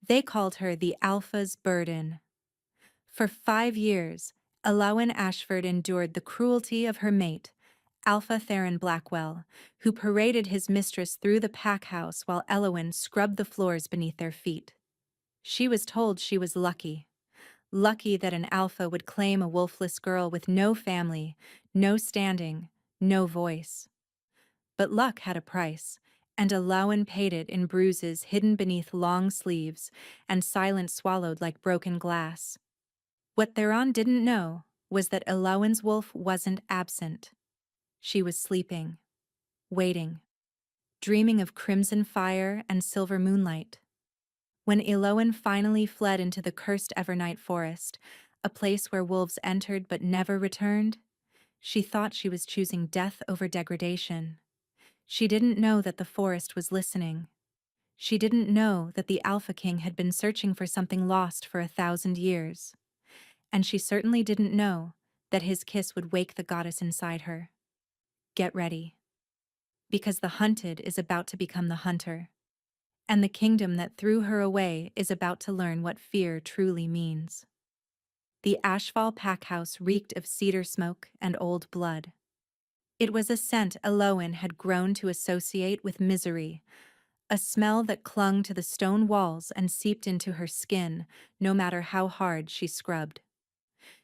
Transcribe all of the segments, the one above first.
They called her the Alpha's burden. For 5 years, Elowen Ashford endured the cruelty of her mate, Alpha Theron Blackwell, who paraded his mistress through the pack house while Elowen scrubbed the floors beneath their feet. She was told she was lucky. Lucky that an alpha would claim a wolfless girl with no family, no standing, no voice. But luck had a price, and Elowen paid it in bruises hidden beneath long sleeves and silence swallowed like broken glass. What Theron didn't know was that Elowen's wolf wasn't absent. She was sleeping, waiting, dreaming of crimson fire and silver moonlight. When Elowen finally fled into the cursed Evernight forest, a place where wolves entered but never returned, she thought she was choosing death over degradation. She didn't know that the forest was listening. She didn't know that the Alpha King had been searching for something lost for 1,000 years. And she certainly didn't know that his kiss would wake the goddess inside her. Get ready. Because the hunted is about to become the hunter. And the kingdom that threw her away is about to learn what fear truly means. The Ashfall packhouse reeked of cedar smoke and old blood. It was a scent Elowen had grown to associate with misery, a smell that clung to the stone walls and seeped into her skin, no matter how hard she scrubbed.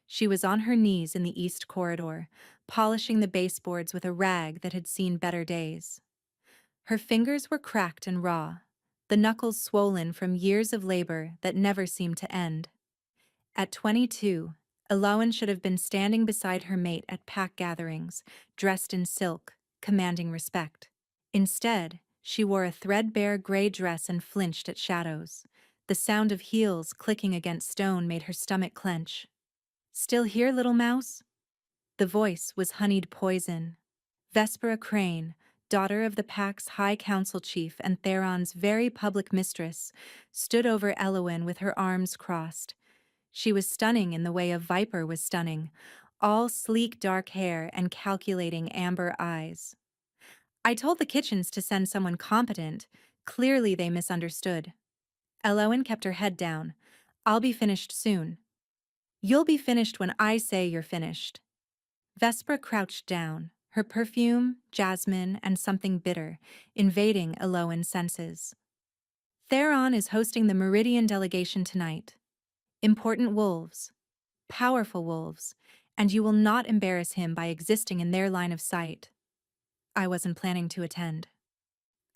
She was on her knees in the east corridor, polishing the baseboards with a rag that had seen better days. Her fingers were cracked and raw, the knuckles swollen from years of labor that never seemed to end. At 22, Elowen should have been standing beside her mate at pack gatherings, dressed in silk, commanding respect. Instead, she wore a threadbare gray dress and flinched at shadows. The sound of heels clicking against stone made her stomach clench. "Still here, little mouse?" The voice was honeyed poison. Vespera Crane, daughter of the pack's High Council chief and Theron's very public mistress, stood over Elowen with her arms crossed. She was stunning in the way a viper was stunning, all sleek dark hair and calculating amber eyes. "I told the kitchens to send someone competent. Clearly they misunderstood." Elowen kept her head down. "I'll be finished soon." "You'll be finished when I say you're finished." Vespera crouched down, her perfume, jasmine, and something bitter, invading Elowen's senses. "Theron is hosting the Meridian delegation tonight. Important wolves, powerful wolves, and you will not embarrass him by existing in their line of sight." "I wasn't planning to attend."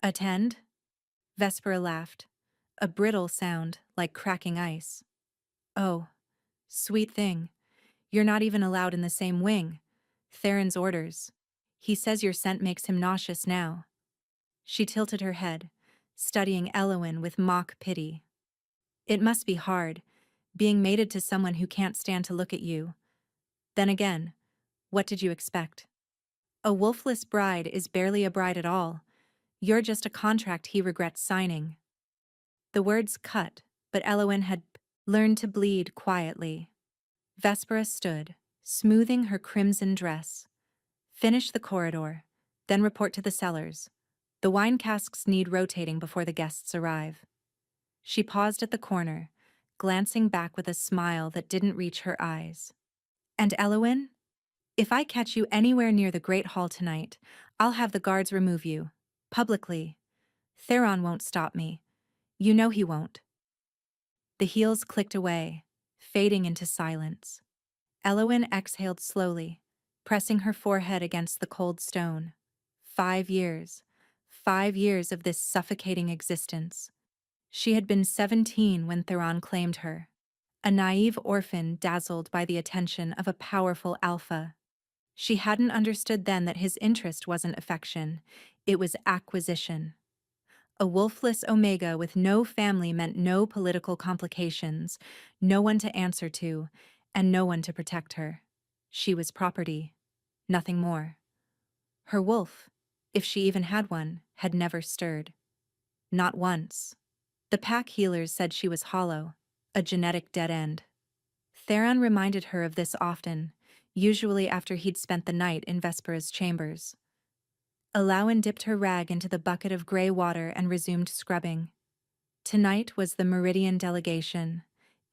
"Attend?" Vespera laughed, a brittle sound like cracking ice. "Oh, sweet thing. You're not even allowed in the same wing. Theron's orders. He says your scent makes him nauseous now." She tilted her head, studying Elowen with mock pity. "It must be hard, being mated to someone who can't stand to look at you. Then again, what did you expect? A wolfless bride is barely a bride at all. You're just a contract he regrets signing." The words cut, but Elowen had learned to bleed quietly. Vespera stood, smoothing her crimson dress. "Finish the corridor, then report to the cellars. The wine casks need rotating before the guests arrive." She paused at the corner, glancing back with a smile that didn't reach her eyes. "And Elowen? If I catch you anywhere near the Great Hall tonight, I'll have the guards remove you. Publicly. Theron won't stop me. You know he won't." The heels clicked away, fading into silence. Elowen exhaled slowly, pressing her forehead against the cold stone. 5 years. 5 years of this suffocating existence. She had been 17 when Theron claimed her, a naive orphan dazzled by the attention of a powerful alpha. She hadn't understood then that his interest wasn't affection, it was acquisition. A wolfless Omega with no family meant no political complications, no one to answer to, and no one to protect her. She was property, nothing more. Her wolf, if she even had one, had never stirred. Not once. The pack healers said she was hollow, a genetic dead end. Theron reminded her of this often, usually after he'd spent the night in Vespera's chambers. Elowen dipped her rag into the bucket of gray water and resumed scrubbing. Tonight was the Meridian delegation.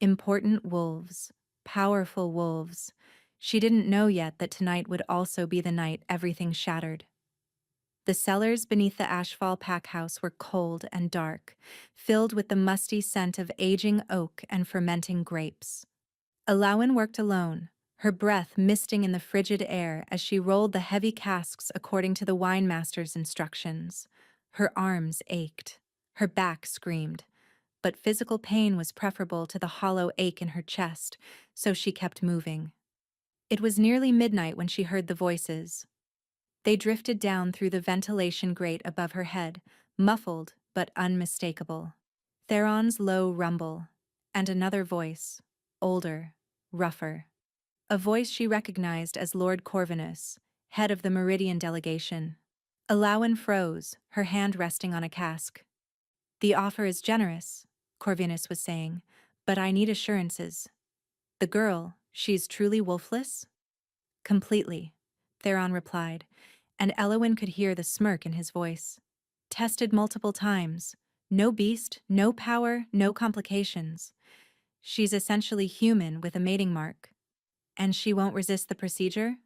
Important wolves. Powerful wolves. She didn't know yet that tonight would also be the night everything shattered. The cellars beneath the Ashfall packhouse were cold and dark, filled with the musty scent of aging oak and fermenting grapes. Alawen worked alone, her breath misting in the frigid air as she rolled the heavy casks according to the winemaster's instructions. Her arms ached. Her back screamed. But physical pain was preferable to the hollow ache in her chest, so she kept moving. It was nearly midnight when she heard the voices. They drifted down through the ventilation grate above her head, muffled but unmistakable. Theron's low rumble, and another voice, older, rougher. A voice she recognized as Lord Corvinus, head of the Meridian delegation. Alawen froze, her hand resting on a cask. "The offer is generous," Corvinus was saying, "but I need assurances. The girl, she's truly wolfless?" "Completely," Theron replied, and Elowin could hear the smirk in his voice. "Tested multiple times. No beast, no power, no complications. She's essentially human with a mating mark. And she won't resist the procedure?"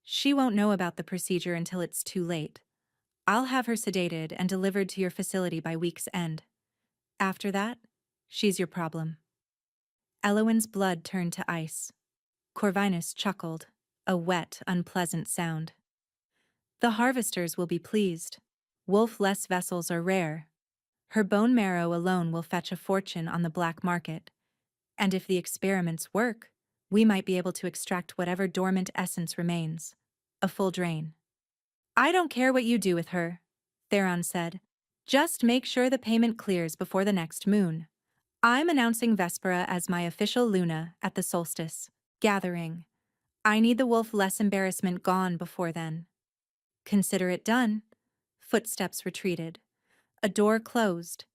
"She won't know about the procedure until it's too late. I'll have her sedated and delivered to your facility by week's end. After that, she's your problem." Elowin's blood turned to ice. Corvinus chuckled, a wet, unpleasant sound. "The harvesters will be pleased. Wolf-less vessels are rare. Her bone marrow alone will fetch a fortune on the black market. And if the experiments work, we might be able to extract whatever dormant essence remains. A full drain." "I don't care what you do with her," Theron said. "Just make sure the payment clears before the next moon. I'm announcing Vespera as my official Luna at the solstice gathering. I need the wolf-less embarrassment gone before then." "Consider it done." Footsteps retreated. A door closed.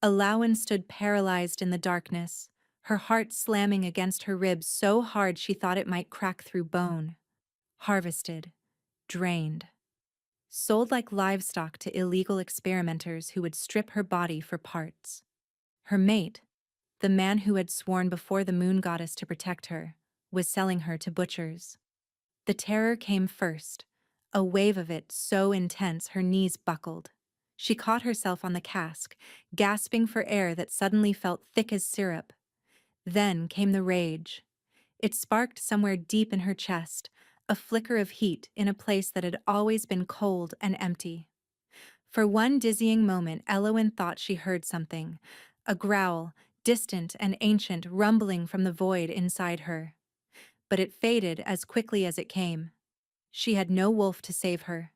Alawen stood paralyzed in the darkness, her heart slamming against her ribs so hard she thought it might crack through bone. Harvested. Drained. Sold like livestock to illegal experimenters who would strip her body for parts. Her mate, the man who had sworn before the moon goddess to protect her, was selling her to butchers. The terror came first, a wave of it so intense her knees buckled. She caught herself on the cask, gasping for air that suddenly felt thick as syrup. Then came the rage. It sparked somewhere deep in her chest, a flicker of heat in a place that had always been cold and empty. For one dizzying moment, Elowin thought she heard something, a growl, distant and ancient, rumbling from the void inside her. But it faded as quickly as it came. She had no wolf to save her.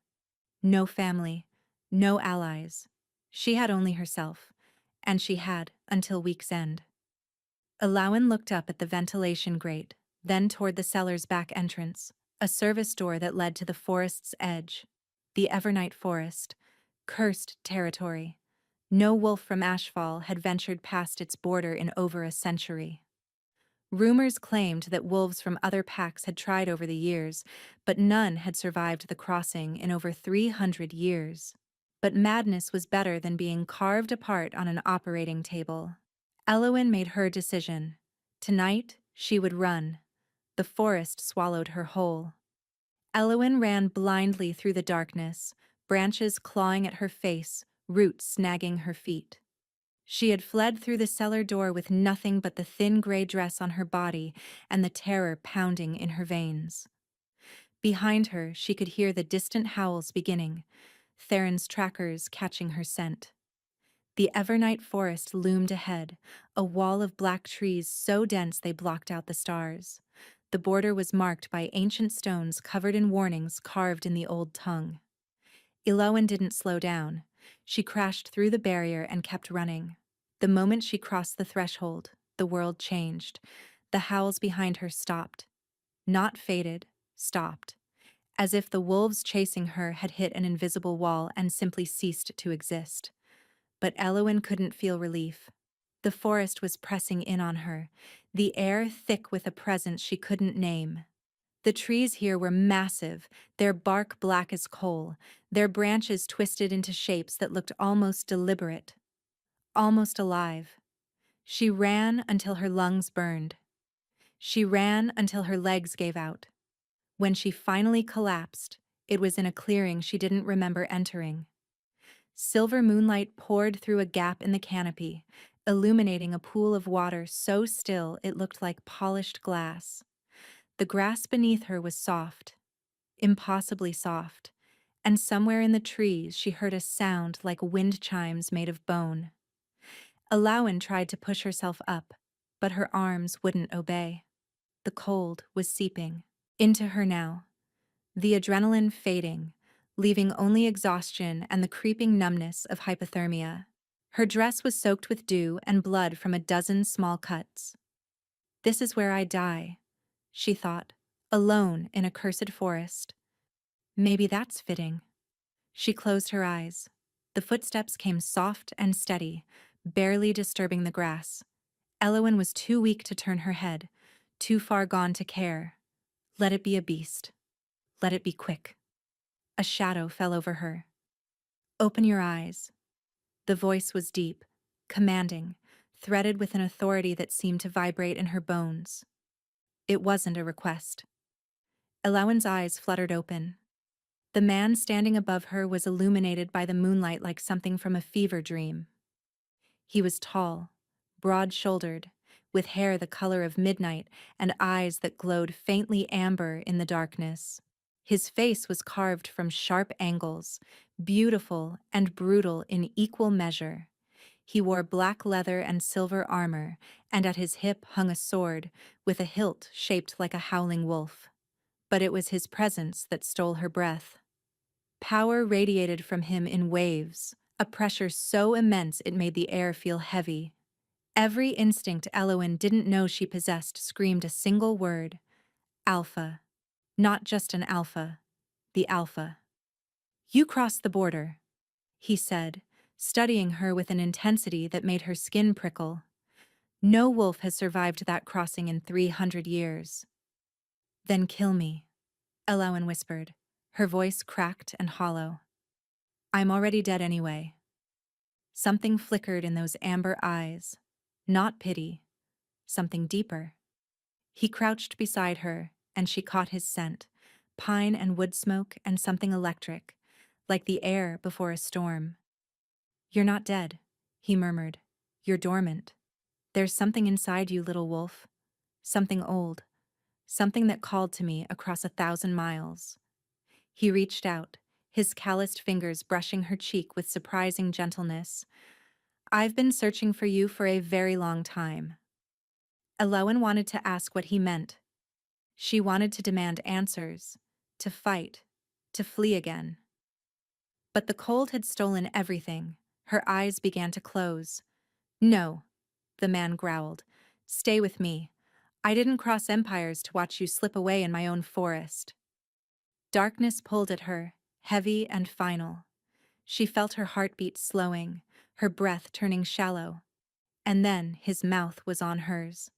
No family. No allies. She had only herself. And she had until week's end. Alawen looked up at the ventilation grate, then toward the cellar's back entrance, a service door that led to the forest's edge. The Evernight Forest. Cursed territory. No wolf from Ashfall had ventured past its border in over a century. Rumors claimed that wolves from other packs had tried over the years, but none had survived the crossing in over 300 years. But madness was better than being carved apart on an operating table. Elowin made her decision. Tonight, she would run. The forest swallowed her whole. Elowin ran blindly through the darkness, branches clawing at her face, roots snagging her feet. She had fled through the cellar door with nothing but the thin gray dress on her body and the terror pounding in her veins. Behind her, she could hear the distant howls beginning, Theron's trackers catching her scent. The Evernight Forest loomed ahead, a wall of black trees so dense they blocked out the stars. The border was marked by ancient stones covered in warnings carved in the old tongue. Elowin didn't slow down. She crashed through the barrier and kept running. The moment she crossed the threshold, the world changed. The howls behind her stopped. Not faded, stopped. As if the wolves chasing her had hit an invisible wall and simply ceased to exist. But Elowin couldn't feel relief. The forest was pressing in on her, the air thick with a presence she couldn't name. The trees here were massive, their bark black as coal, their branches twisted into shapes that looked almost deliberate. almost alive. She ran until her lungs burned. She ran until her legs gave out. When she finally collapsed, it was in a clearing she didn't remember entering. Silver moonlight poured through a gap in the canopy, illuminating a pool of water so still it looked like polished glass. The grass beneath her was soft, impossibly soft, and somewhere in the trees she heard a sound like wind chimes made of bone. Alawan tried to push herself up, but her arms wouldn't obey. The cold was seeping into her now, the adrenaline fading, leaving only exhaustion and the creeping numbness of hypothermia. Her dress was soaked with dew and blood from a dozen small cuts. This is where I die, she thought, alone in a cursed forest. Maybe that's fitting. She closed her eyes. The footsteps came soft and steady, barely disturbing the grass. Elowen was too weak to turn her head, too far gone to care. Let it be a beast. Let it be quick. A shadow fell over her. Open your eyes. The voice was deep, commanding, threaded with an authority that seemed to vibrate in her bones. It wasn't a request. Elowen's eyes fluttered open. The man standing above her was illuminated by the moonlight like something from a fever dream. He was tall, broad-shouldered, with hair the color of midnight and eyes that glowed faintly amber in the darkness. His face was carved from sharp angles, beautiful and brutal in equal measure. He wore black leather and silver armor, and at his hip hung a sword with a hilt shaped like a howling wolf. But it was his presence that stole her breath. Power radiated from him in waves, a pressure so immense it made the air feel heavy. Every instinct Elowen didn't know she possessed screamed a single word: Alpha. Not just an alpha, the alpha. You crossed the border, he said, studying her with an intensity that made her skin prickle. No wolf has survived that crossing in 300 years. Then kill me, Elowen whispered, her voice cracked and hollow. I'm already dead anyway. Something flickered in those amber eyes. Not pity. Something deeper. He crouched beside her, and she caught his scent, pine and wood smoke and something electric, like the air before a storm. You're not dead, he murmured. You're dormant. There's something inside you, little wolf. Something old. Something that called to me across 1,000 miles. He reached out, his calloused fingers brushing her cheek with surprising gentleness. I've been searching for you for a very long time. Elowen wanted to ask what he meant. She wanted to demand answers, to fight, to flee again. But the cold had stolen everything. Her eyes began to close. No, the man growled. Stay with me. I didn't cross empires to watch you slip away in my own forest. Darkness pulled at her, heavy and final. She felt her heartbeat slowing, her breath turning shallow. And then his mouth was on hers.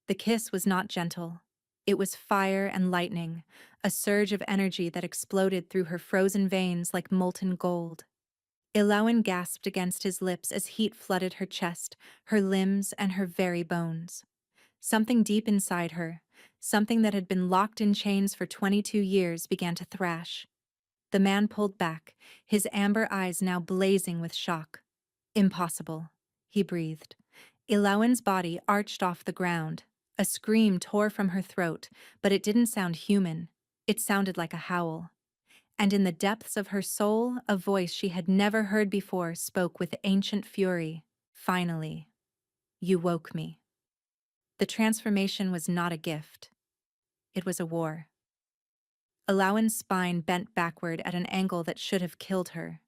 The kiss was not gentle. It was fire and lightning, a surge of energy that exploded through her frozen veins like molten gold. Elowen gasped against his lips as heat flooded her chest, her limbs, and her very bones. Something deep inside her, something that had been locked in chains for 22 years, began to thrash. The man pulled back, his amber eyes now blazing with shock. Impossible, he breathed. Elowen's body arched off the ground. A scream tore from her throat, but it didn't sound human. It sounded like a howl. And in the depths of her soul, a voice she had never heard before spoke with ancient fury. Finally, you woke me. The transformation was not a gift. It was a war. Elowen's spine bent backward at an angle that should have killed her.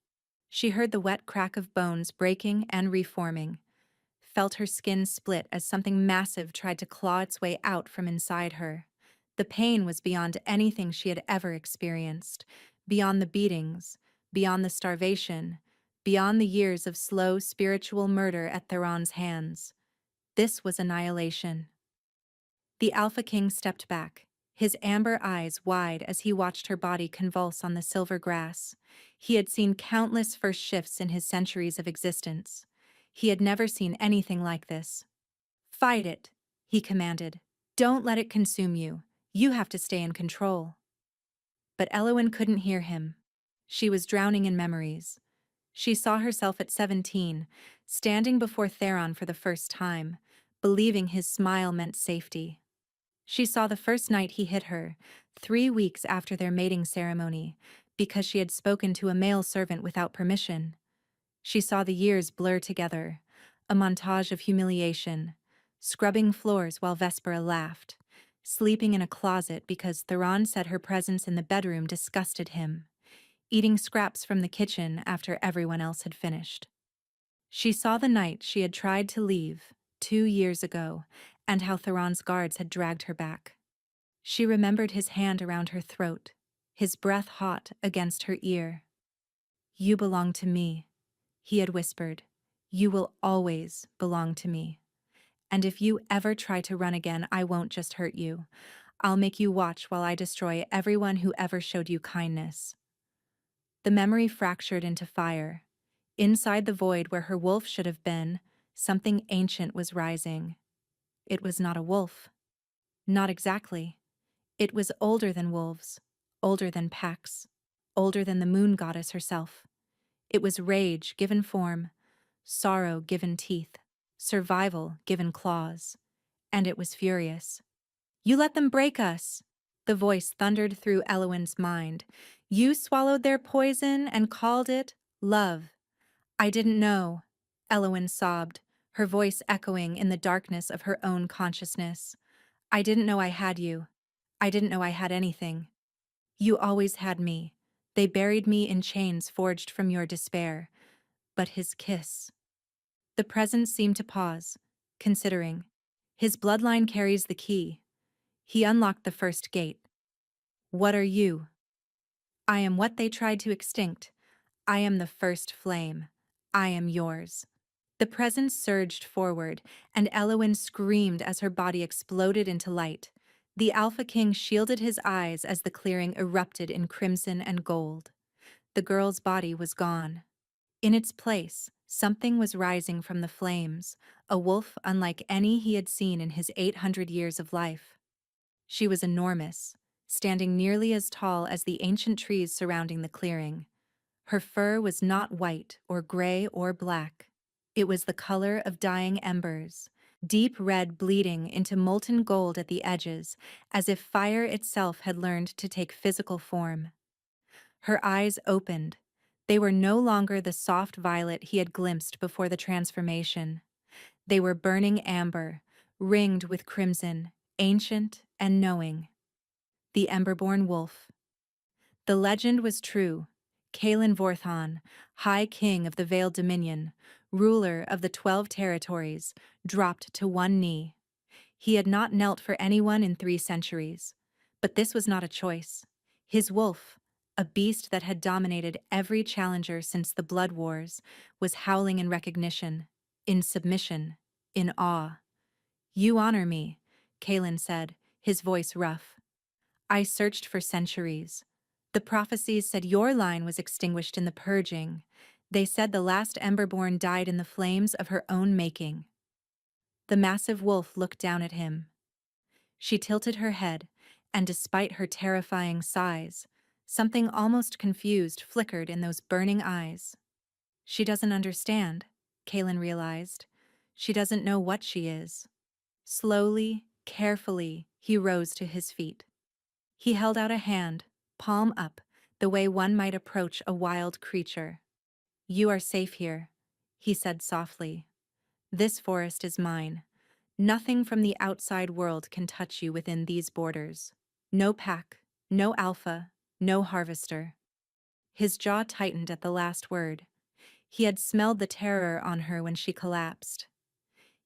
She heard the wet crack of bones breaking and reforming, felt her skin split as something massive tried to claw its way out from inside her. The pain was beyond anything she had ever experienced, beyond the beatings, beyond the starvation, beyond the years of slow spiritual murder at Theron's hands. This was annihilation. The Alpha King stepped back, his amber eyes wide as he watched her body convulse on the silver grass. He had seen countless first shifts in his centuries of existence. He had never seen anything like this. "Fight it," he commanded. "Don't let it consume you. You have to stay in control." But Eowyn couldn't hear him. She was drowning in memories. She saw herself at 17, standing before Theron for the first time, believing his smile meant safety. She saw the first night he hit her, 3 weeks after their mating ceremony, because she had spoken to a male servant without permission. She saw the years blur together, a montage of humiliation, scrubbing floors while Vespera laughed, sleeping in a closet because Theron said her presence in the bedroom disgusted him, eating scraps from the kitchen after everyone else had finished. She saw the night she had tried to leave, 2 years ago, and how Theron's guards had dragged her back. She remembered his hand around her throat, his breath hot against her ear. "You belong to me," he had whispered. "You will always belong to me. And if you ever try to run again, I won't just hurt you. I'll make you watch while I destroy everyone who ever showed you kindness." The memory fractured into fire. Inside the void where her wolf should have been, something ancient was rising. It was not a wolf. Not exactly. It was older than wolves, older than packs, older than the moon goddess herself. It was rage given form, sorrow given teeth, survival given claws. And it was furious. "You let them break us!" The voice thundered through Eowyn's mind. "You swallowed their poison and called it love." "I didn't know," Eowyn sobbed, her voice echoing in the darkness of her own consciousness. "I didn't know I had you. I didn't know I had anything. You always had me. They buried me in chains forged from your despair. But his kiss." The presence seemed to pause, considering. His bloodline carries the key. He unlocked the first gate. "What are you?" "I am what they tried to extinct. I am the first flame. I am yours." The presence surged forward, and Eowyn screamed as her body exploded into light. The Alpha King shielded his eyes as the clearing erupted in crimson and gold. The girl's body was gone. In its place, something was rising from the flames, a wolf unlike any he had seen in his 800 years of life. She was enormous, standing nearly as tall as the ancient trees surrounding the clearing. Her fur was not white or gray or black. It was the color of dying embers, deep red bleeding into molten gold at the edges, as if fire itself had learned to take physical form. Her eyes opened. They were no longer the soft violet he had glimpsed before the transformation. They were burning amber, ringed with crimson, ancient and knowing. The Emberborn Wolf. The legend was true. Kaelin Vorthon, High King of the Veiled Dominion, ruler of the 12 territories, dropped to one knee. He had not knelt for anyone in 3 centuries. But this was not a choice. His wolf, a beast that had dominated every challenger since the Blood Wars, was howling in recognition, in submission, in awe. "You honor me," Kaelin said, his voice rough. "I searched for centuries. The prophecies said your line was extinguished in the purging. They said the last Emberborn died in the flames of her own making." The massive wolf looked down at him. She tilted her head, and despite her terrifying size, something almost confused flickered in those burning eyes. She doesn't understand, Kaelin realized. She doesn't know what she is. Slowly, carefully, he rose to his feet. He held out a hand, palm up, the way one might approach a wild creature. "You are safe here," he said softly. "This forest is mine. Nothing from the outside world can touch you within these borders. No pack, no alpha, no harvester." His jaw tightened at the last word. He had smelled the terror on her when she collapsed.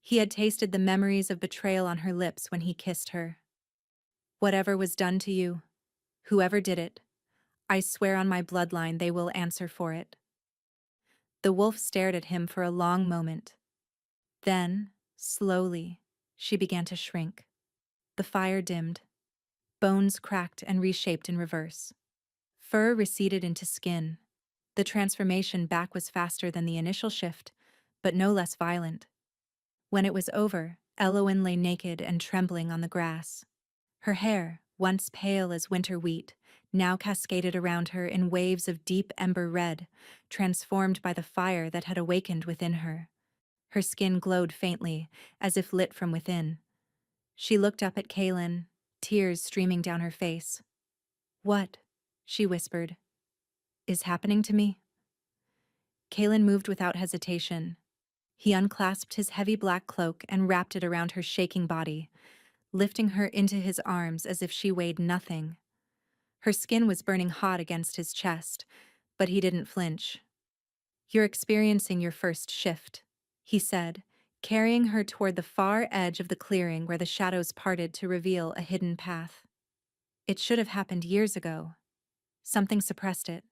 He had tasted the memories of betrayal on her lips when he kissed her. "Whatever was done to you, whoever did it, I swear on my bloodline they will answer for it." The wolf stared at him for a long moment. Then, slowly, she began to shrink. The fire dimmed. Bones cracked and reshaped in reverse. Fur receded into skin. The transformation back was faster than the initial shift, but no less violent. When it was over, Elowen lay naked and trembling on the grass. Her hair, once pale as winter wheat, now cascaded around her in waves of deep ember red, transformed by the fire that had awakened within her. Her skin glowed faintly, as if lit from within. She looked up at Kaelin, tears streaming down her face. "What," she whispered, "is happening to me?" Kaelin moved without hesitation. He unclasped his heavy black cloak and wrapped it around her shaking body, lifting her into his arms as if she weighed nothing. Her skin was burning hot against his chest, but he didn't flinch. "You're experiencing your first shift," he said, carrying her toward the far edge of the clearing where the shadows parted to reveal a hidden path. "It should have happened years ago. Something suppressed it."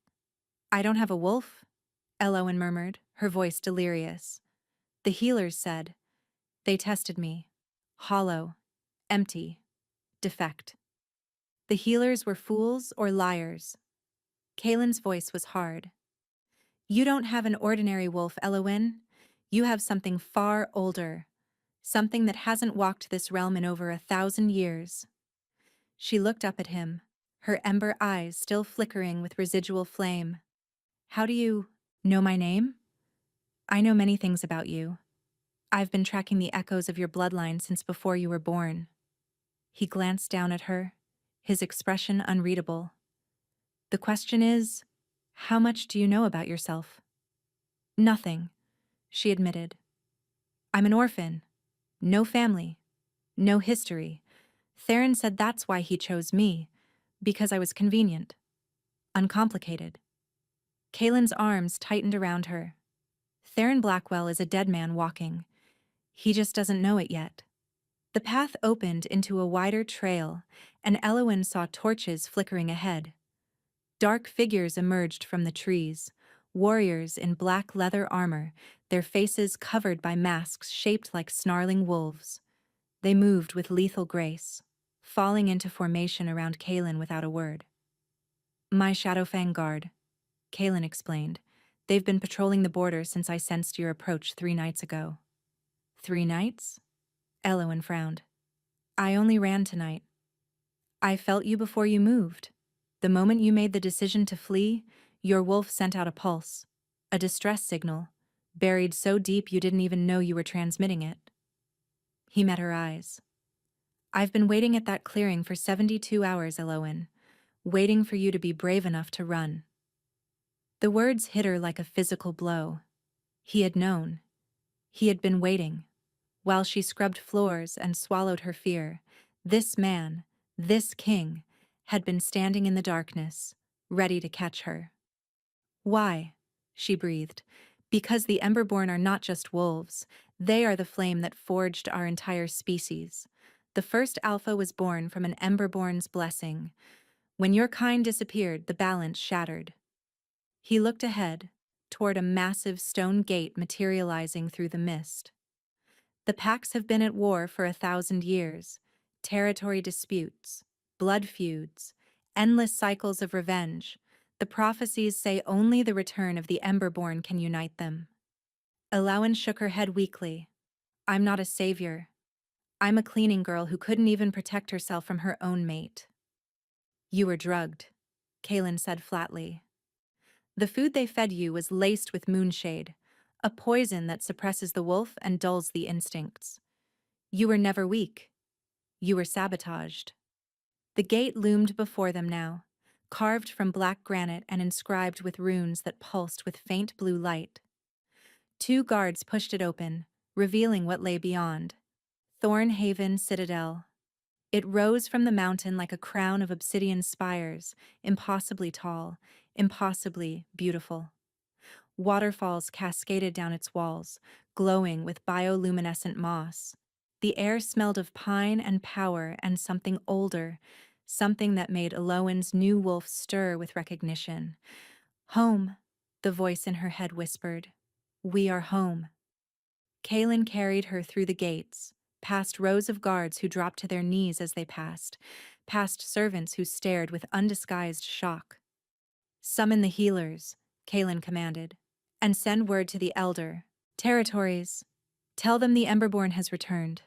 "I don't have a wolf," Elowen murmured, her voice delirious. "The healers said. They tested me. Hollow. Empty. Defect." The healers were fools or liars. Kaelin's voice was hard. "You don't have an ordinary wolf, Elowen. You have something far older. Something that hasn't walked this realm in over 1,000 years." She looked up at him, her ember eyes still flickering with residual flame. "How do you know my name?" "I know many things about you. I've been tracking the echoes of your bloodline since before you were born." He glanced down at her, his expression unreadable. "The question is, how much do you know about yourself?" "Nothing," she admitted. "I'm an orphan. No family. No history. Theron said that's why he chose me, because I was convenient. Uncomplicated." Kaelin's arms tightened around her. "Theron Blackwell is a dead man walking. He just doesn't know it yet." The path opened into a wider trail, and Elowen saw torches flickering ahead. Dark figures emerged from the trees, warriors in black leather armor, their faces covered by masks shaped like snarling wolves. They moved with lethal grace, falling into formation around Kaelin without a word. "My Shadowfang Guard," Kaelin explained. "They've been patrolling the border since I sensed your approach 3 nights ago." "3 nights?" Elowen frowned. "I only ran tonight. I felt you before you moved. The moment you made the decision to flee, your wolf sent out a pulse, a distress signal, buried so deep you didn't even know you were transmitting it." He met her eyes. "I've been waiting at that clearing for 72 hours, Elowen, waiting for you to be brave enough to run." The words hit her like a physical blow. He had known. He had been waiting. While she scrubbed floors and swallowed her fear, this man, this king, had been standing in the darkness, ready to catch her. "Why?" she breathed. "Because the Emberborn are not just wolves. They are the flame that forged our entire species. The first alpha was born from an Emberborn's blessing. When your kind disappeared, the balance shattered." He looked ahead, toward a massive stone gate materializing through the mist. "The packs have been at war for 1,000 years. Territory disputes, blood feuds, endless cycles of revenge. The prophecies say only the return of the Emberborn can unite them." Elowen shook her head weakly. "I'm not a savior. I'm a cleaning girl who couldn't even protect herself from her own mate." "You were drugged," Kaelin said flatly. "The food they fed you was laced with moonshade, a poison that suppresses the wolf and dulls the instincts. You were never weak. You were sabotaged." The gate loomed before them now, carved from black granite and inscribed with runes that pulsed with faint blue light. 2 guards pushed it open, revealing what lay beyond. Thornhaven Citadel. It rose from the mountain like a crown of obsidian spires, impossibly tall, impossibly beautiful. Waterfalls cascaded down its walls, glowing with bioluminescent moss. The air smelled of pine and power and something older, something that made Elowen's new wolf stir with recognition. "Home," the voice in her head whispered. "We are home." Kaelin carried her through the gates, past rows of guards who dropped to their knees as they passed, past servants who stared with undisguised shock. "Summon the healers," Kaelin commanded, "and send word to the elder. Territories. Tell them the Emberborn has returned.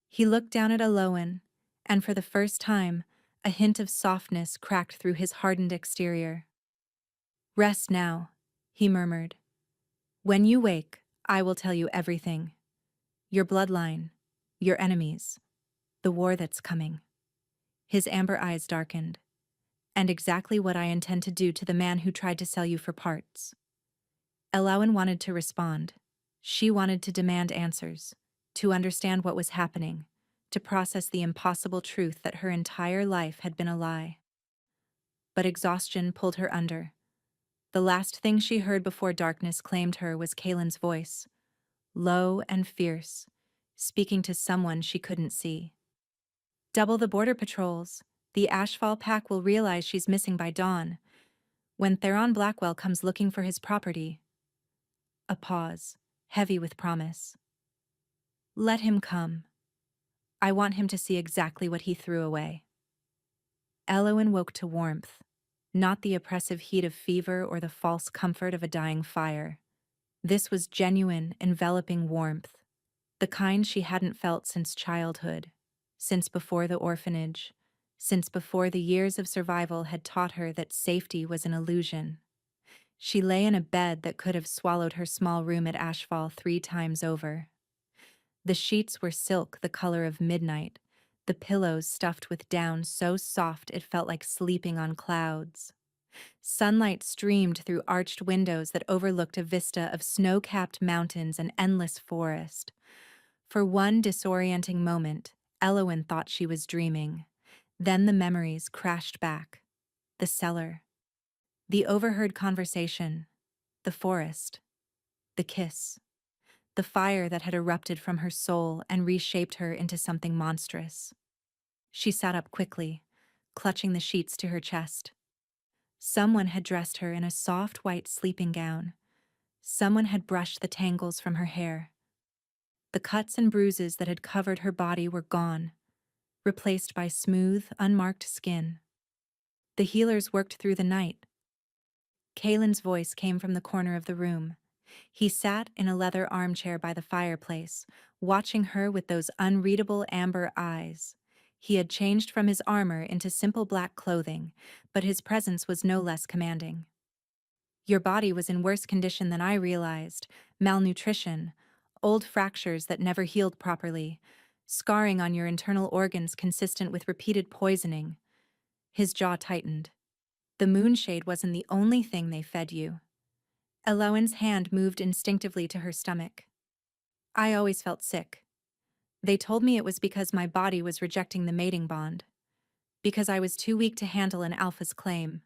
He looked down at Alowan, and for the first time, a hint of softness cracked through his hardened exterior. Rest now, he murmured. When you wake, I will tell you everything. Your bloodline, your enemies, the war that's coming. His amber eyes darkened. And exactly what I intend to do to the man who tried to sell you for parts. Alowan wanted to respond. She wanted to demand answers, to understand what was happening, to process the impossible truth that her entire life had been a lie. But exhaustion pulled her under. The last thing she heard before darkness claimed her was Kaelin's voice, low and fierce, speaking to someone she couldn't see. Double the border patrols. The Ashfall pack will realize she's missing by dawn. When Theron Blackwell comes looking for his property. A pause, heavy with promise. Let him come. I want him to see exactly what he threw away. Elowen woke to warmth, not the oppressive heat of fever or the false comfort of a dying fire. This was genuine, enveloping warmth, the kind she hadn't felt since childhood, since before the orphanage, since before the years of survival had taught her that safety was an illusion. She lay in a bed that could have swallowed her small room at Ashfall 3 times over. The sheets were silk the color of midnight, the pillows stuffed with down so soft it felt like sleeping on clouds. Sunlight streamed through arched windows that overlooked a vista of snow-capped mountains and endless forest. For one disorienting moment, Elowen thought she was dreaming. Then the memories crashed back. The cellar. The overheard conversation. The forest. The kiss. The fire that had erupted from her soul and reshaped her into something monstrous. She sat up quickly, clutching the sheets to her chest. Someone had dressed her in a soft white sleeping gown. Someone had brushed the tangles from her hair. The cuts and bruises that had covered her body were gone, replaced by smooth, unmarked skin. The healers worked through the night. Kaelin's voice came from the corner of the room. He sat in a leather armchair by the fireplace, watching her with those unreadable amber eyes. He had changed from his armor into simple black clothing, but his presence was no less commanding. Your body was in worse condition than I realized. Malnutrition, old fractures that never healed properly, scarring on your internal organs consistent with repeated poisoning. His jaw tightened. The moonshade wasn't the only thing they fed you. Elowen's hand moved instinctively to her stomach. I always felt sick. They told me it was because my body was rejecting the mating bond. Because I was too weak to handle an alpha's claim.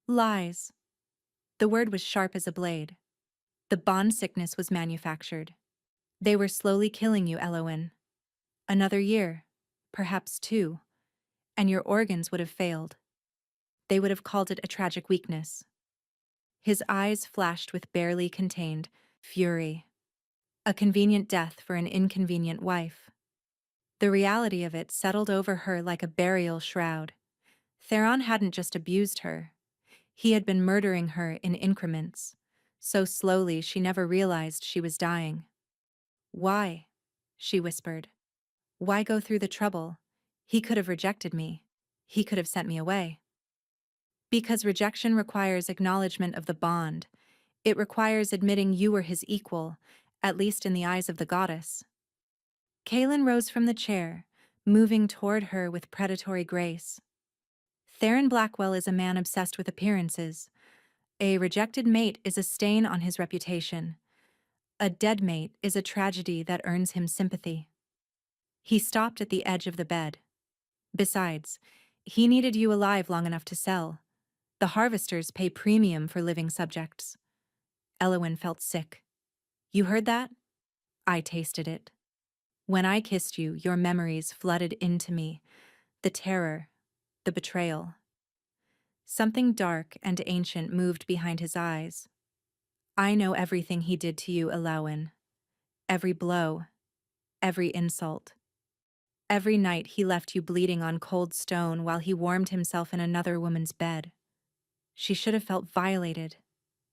Lies. The word was sharp as a blade. The bond sickness was manufactured. They were slowly killing you, Elowen. Another year, perhaps 2, and your organs would have failed. They would have called it a tragic weakness. His eyes flashed with barely contained fury. A convenient death for an inconvenient wife. The reality of it settled over her like a burial shroud. Theron hadn't just abused her. He had been murdering her in increments, so slowly she never realized she was dying. Why? She whispered. Why go through the trouble? He could have rejected me. He could have sent me away. Because rejection requires acknowledgement of the bond. It requires admitting you were his equal, at least in the eyes of the goddess. Kaelin rose from the chair, moving toward her with predatory grace. Theron Blackwell is a man obsessed with appearances. A rejected mate is a stain on his reputation. A dead mate is a tragedy that earns him sympathy. He stopped at the edge of the bed. Besides, he needed you alive long enough to sell. The harvesters pay premium for living subjects. Elowen felt sick. You heard that? I tasted it. When I kissed you, your memories flooded into me. The terror, the betrayal. Something dark and ancient moved behind his eyes. I know everything he did to you, Elowen. Every blow, every insult. Every night he left you bleeding on cold stone while he warmed himself in another woman's bed. She should have felt violated.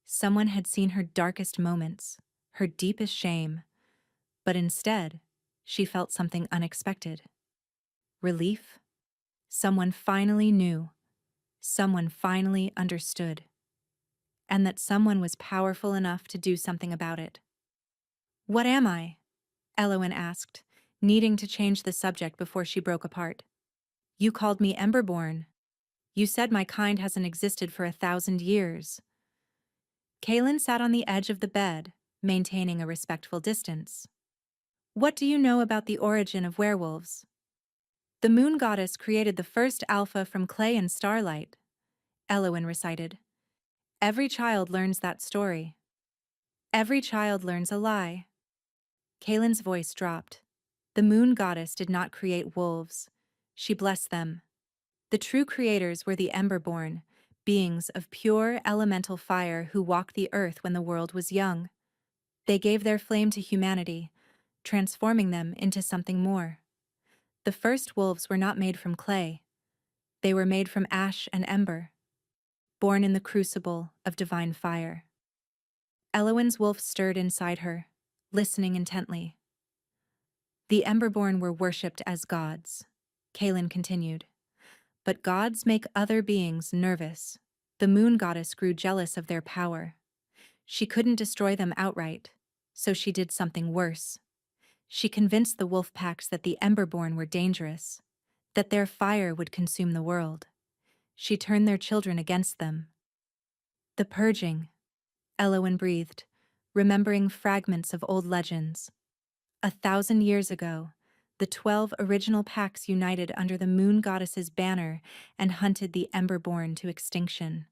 Someone had seen her darkest moments, her deepest shame, but instead, she felt something unexpected. Relief. Someone finally knew. Someone finally understood. And that someone was powerful enough to do something about it. "What am I?" Elowen asked, needing to change the subject before she broke apart. "You called me Emberborn. You said my kind hasn't existed for 1,000 years." Kaelin sat on the edge of the bed, maintaining a respectful distance. "What do you know about the origin of werewolves?" "The moon goddess created the first alpha from clay and starlight," Elowen recited. "Every child learns that story. Every child learns a lie." Kaelin's voice dropped. The moon goddess did not create wolves. She blessed them. The true creators were the Emberborn, beings of pure elemental fire who walked the earth when the world was young. They gave their flame to humanity, transforming them into something more. The first wolves were not made from clay. They were made from ash and ember, born in the crucible of divine fire. Elowen's wolf stirred inside her, listening intently. "The Emberborn were worshipped as gods," Kaelin continued. "But gods make other beings nervous. The moon goddess grew jealous of their power. She couldn't destroy them outright, so she did something worse. She convinced the wolf packs that the Emberborn were dangerous, that their fire would consume the world. She turned their children against them." "The purging," Elowen breathed, remembering fragments of old legends. 1,000 years ago, the 12 original packs united under the moon goddess's banner and hunted the Emberborn to extinction.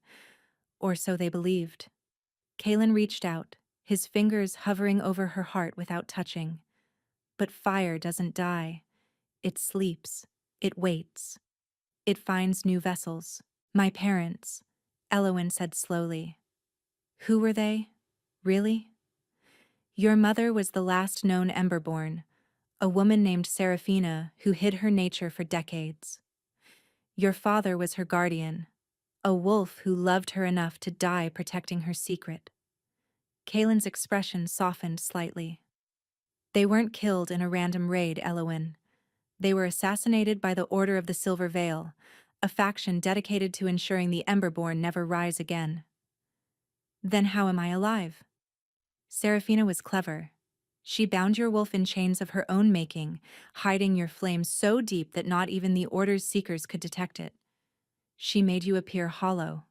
Or so they believed. Kaelin reached out, his fingers hovering over her heart without touching. "But fire doesn't die. It sleeps. It waits. It finds new vessels." "My parents," Elowen said slowly. "Who were they? Really?" "Your mother was the last known Emberborn, a woman named Seraphina who hid her nature for decades. Your father was her guardian, a wolf who loved her enough to die protecting her secret." Kaelin's expression softened slightly. "They weren't killed in a random raid, Elowen. They were assassinated by the Order of the Silver Veil, a faction dedicated to ensuring the Emberborn never rise again." "Then how am I alive?" "Seraphina was clever. She bound your wolf in chains of her own making, hiding your flame so deep that not even the Order's seekers could detect it. She made you appear hollow,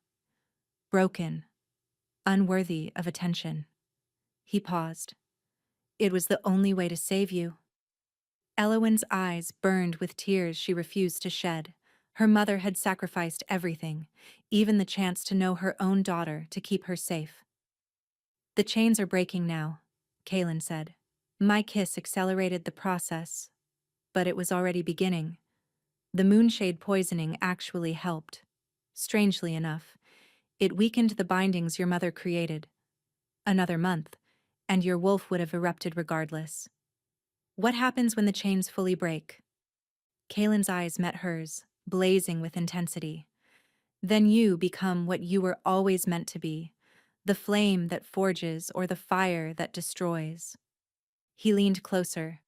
broken, unworthy of attention." He paused. "It was the only way to save you." Elowen's eyes burned with tears she refused to shed. Her mother had sacrificed everything, even the chance to know her own daughter, to keep her safe. "The chains are breaking now," Kaelin said. "My kiss accelerated the process, but it was already beginning. The moonshade poisoning actually helped. Strangely enough, it weakened the bindings your mother created. Another month, and your wolf would have erupted regardless." "What happens when the chains fully break?" Kaelin's eyes met hers, blazing with intensity. "Then you become what you were always meant to be, the flame that forges or the fire that destroys." He leaned closer.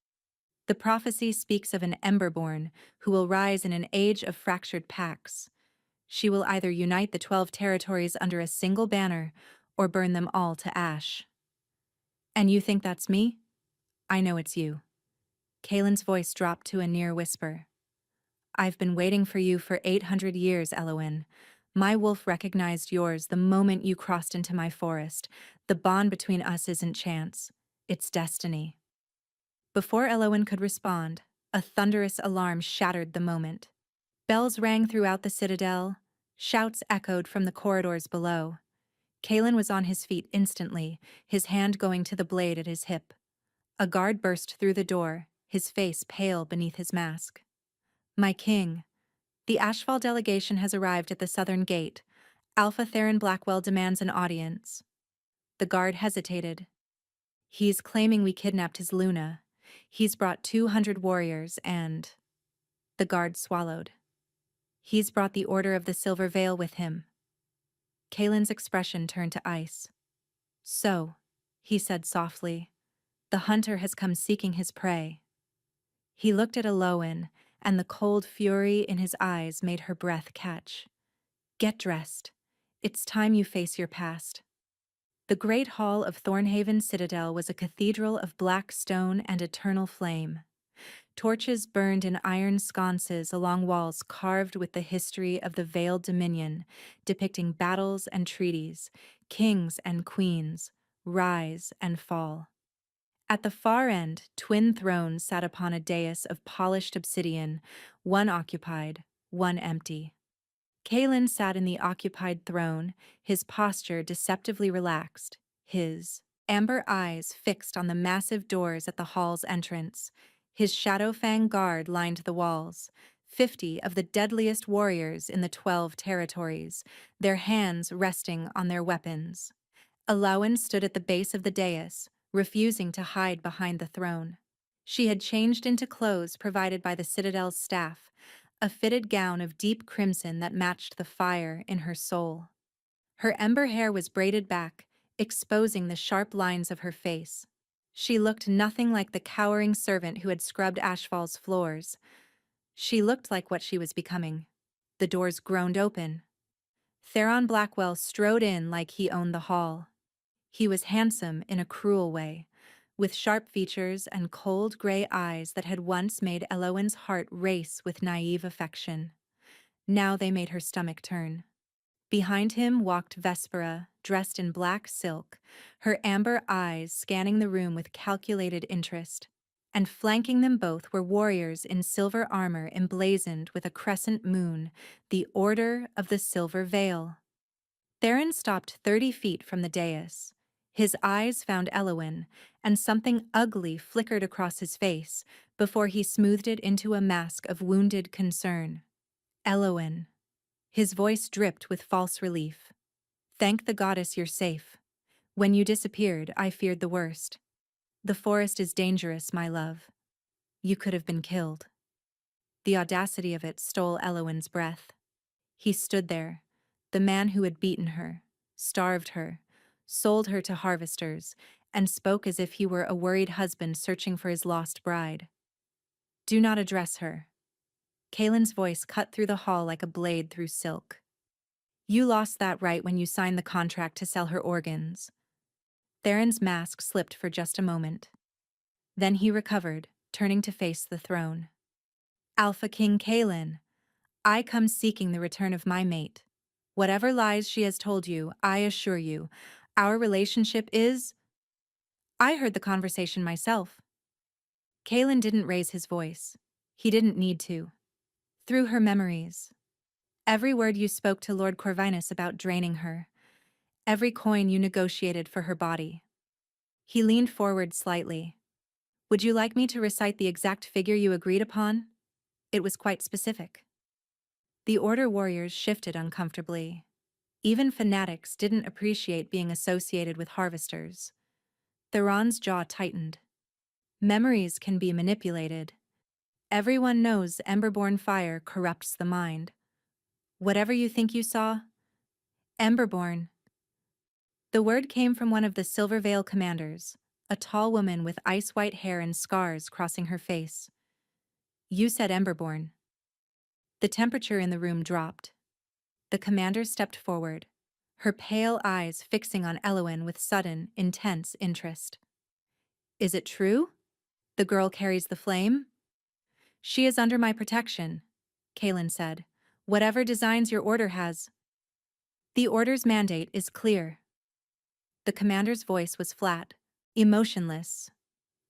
"The prophecy speaks of an Emberborn who will rise in an age of fractured packs. She will either unite the 12 territories under a single banner or burn them all to ash." "And you think that's me?" "I know it's you." Kaelin's voice dropped to a near whisper. "I've been waiting for you for 800 years, Elowen. My wolf recognized yours the moment you crossed into my forest. The bond between us isn't chance. It's destiny." Before Elowen could respond, a thunderous alarm shattered the moment. Bells rang throughout the citadel, shouts echoed from the corridors below. Kaelin was on his feet instantly, his hand going to the blade at his hip. A guard burst through the door, his face pale beneath his mask. "My king, the Ashfall delegation has arrived at the southern gate. Alpha Theron Blackwell demands an audience." The guard hesitated. "He's claiming we kidnapped his Luna. He's brought 200 warriors and—" The guard swallowed. "He's brought the Order of the Silver Veil with him." Kaelin's expression turned to ice. "So, he said softly. The hunter has come seeking his prey. He looked at Elowen, and the cold fury in his eyes made her breath catch. Get dressed. It's time you face your past. The great hall of Thornhaven Citadel was a cathedral of black stone and eternal flame. Torches burned in iron sconces along walls carved with the history of the Veiled Dominion, depicting battles and treaties, kings and queens, rise and fall. At the far end, twin thrones sat upon a dais of polished obsidian, one occupied, one empty. Kalen sat in the occupied throne, his posture deceptively relaxed, his amber eyes fixed on the massive doors at the hall's entrance. His Shadowfang guard lined the walls, 50 of the deadliest warriors in the 12 territories, their hands resting on their weapons. Elowen stood at the base of the dais, refusing to hide behind the throne. She had changed into clothes provided by the Citadel's staff, a fitted gown of deep crimson that matched the fire in her soul. Her ember hair was braided back, exposing the sharp lines of her face. She looked nothing like the cowering servant who had scrubbed Ashfall's floors. She looked like what she was becoming. The doors groaned open. Theron Blackwell strode in like he owned the hall. He was handsome in a cruel way, with sharp features and cold gray eyes that had once made Elowen's heart race with naive affection. Now they made her stomach turn. Behind him walked Vespera, dressed in black silk, her amber eyes scanning the room with calculated interest. And flanking them both were warriors in silver armor emblazoned with a crescent moon, the Order of the Silver Veil. Theron stopped 30 feet from the dais. His eyes found Elowen, and something ugly flickered across his face before he smoothed it into a mask of wounded concern. Elowen. His voice dripped with false relief. Thank the goddess you're safe. When you disappeared, I feared the worst. The forest is dangerous, my love. You could have been killed. The audacity of it stole Elowen's breath. He stood there, the man who had beaten her, starved her, sold her to harvesters, and spoke as if he were a worried husband searching for his lost bride. Do not address her. Kalen's voice cut through the hall like a blade through silk. You lost that right when you signed the contract to sell her organs. Theron's mask slipped for just a moment. Then he recovered, turning to face the throne. Alpha King Kalen, I come seeking the return of my mate. Whatever lies she has told you, I assure you, our relationship is... I heard the conversation myself. Kalen didn't raise his voice. He didn't need to. Through her memories. Every word you spoke to Lord Corvinus about draining her. Every coin you negotiated for her body. He leaned forward slightly. Would you like me to recite the exact figure you agreed upon? It was quite specific. The Order warriors shifted uncomfortably. Even fanatics didn't appreciate being associated with harvesters. Theron's jaw tightened. Memories can be manipulated. Everyone knows Emberborn fire corrupts the mind. Whatever you think you saw, Emberborn. The word came from one of the Silver Veil commanders, a tall woman with ice-white hair and scars crossing her face. You said Emberborn. The temperature in the room dropped. The commander stepped forward, her pale eyes fixing on Elowen with sudden, intense interest. Is it true? The girl carries the flame? She is under my protection, Kalen said. Whatever designs your order has. The order's mandate is clear. The commander's voice was flat, emotionless.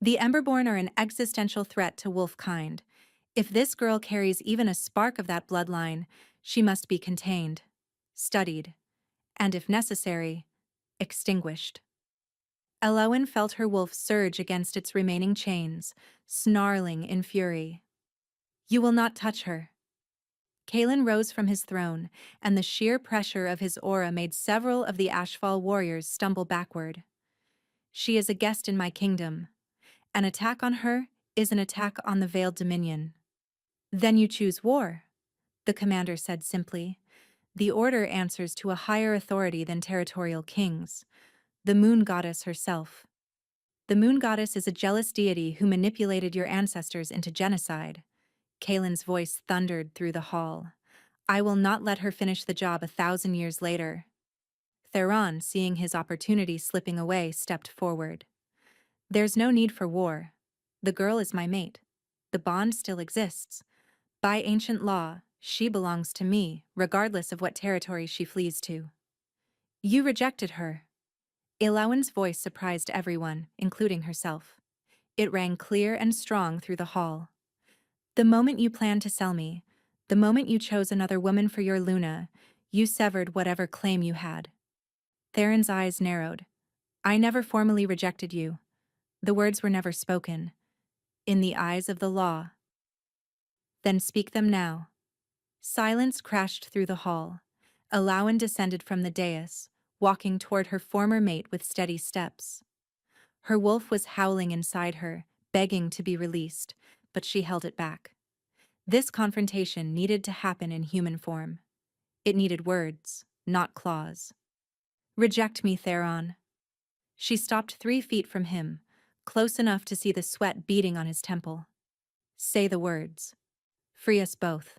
The Emberborn are an existential threat to wolfkind. If this girl carries even a spark of that bloodline, she must be contained, studied, and if necessary, extinguished. Elowen felt her wolf surge against its remaining chains, snarling in fury. You will not touch her. Kalen rose from his throne, and the sheer pressure of his aura made several of the Ashfall warriors stumble backward. She is a guest in my kingdom. An attack on her is an attack on the Veiled Dominion. Then you choose war, the commander said simply. The order answers to a higher authority than territorial kings. The moon goddess herself. The moon goddess is a jealous deity who manipulated your ancestors into genocide. Kaelin's voice thundered through the hall. I will not let her finish the job 1,000 years later. Theron, seeing his opportunity slipping away, stepped forward. There's no need for war. The girl is my mate. The bond still exists. By ancient law, she belongs to me, regardless of what territory she flees to. You rejected her. Elowin's voice surprised everyone, including herself. It rang clear and strong through the hall. The moment you planned to sell me, the moment you chose another woman for your Luna, you severed whatever claim you had. Theron's eyes narrowed. I never formally rejected you. The words were never spoken. In the eyes of the law. Then speak them now. Silence crashed through the hall. Elowin descended from the dais, walking toward her former mate with steady steps. Her wolf was howling inside her, begging to be released, but she held it back. This confrontation needed to happen in human form. It needed words, not claws. Reject me, Theron. She stopped 3 feet from him, close enough to see the sweat beading on his temple. Say the words. Free us both.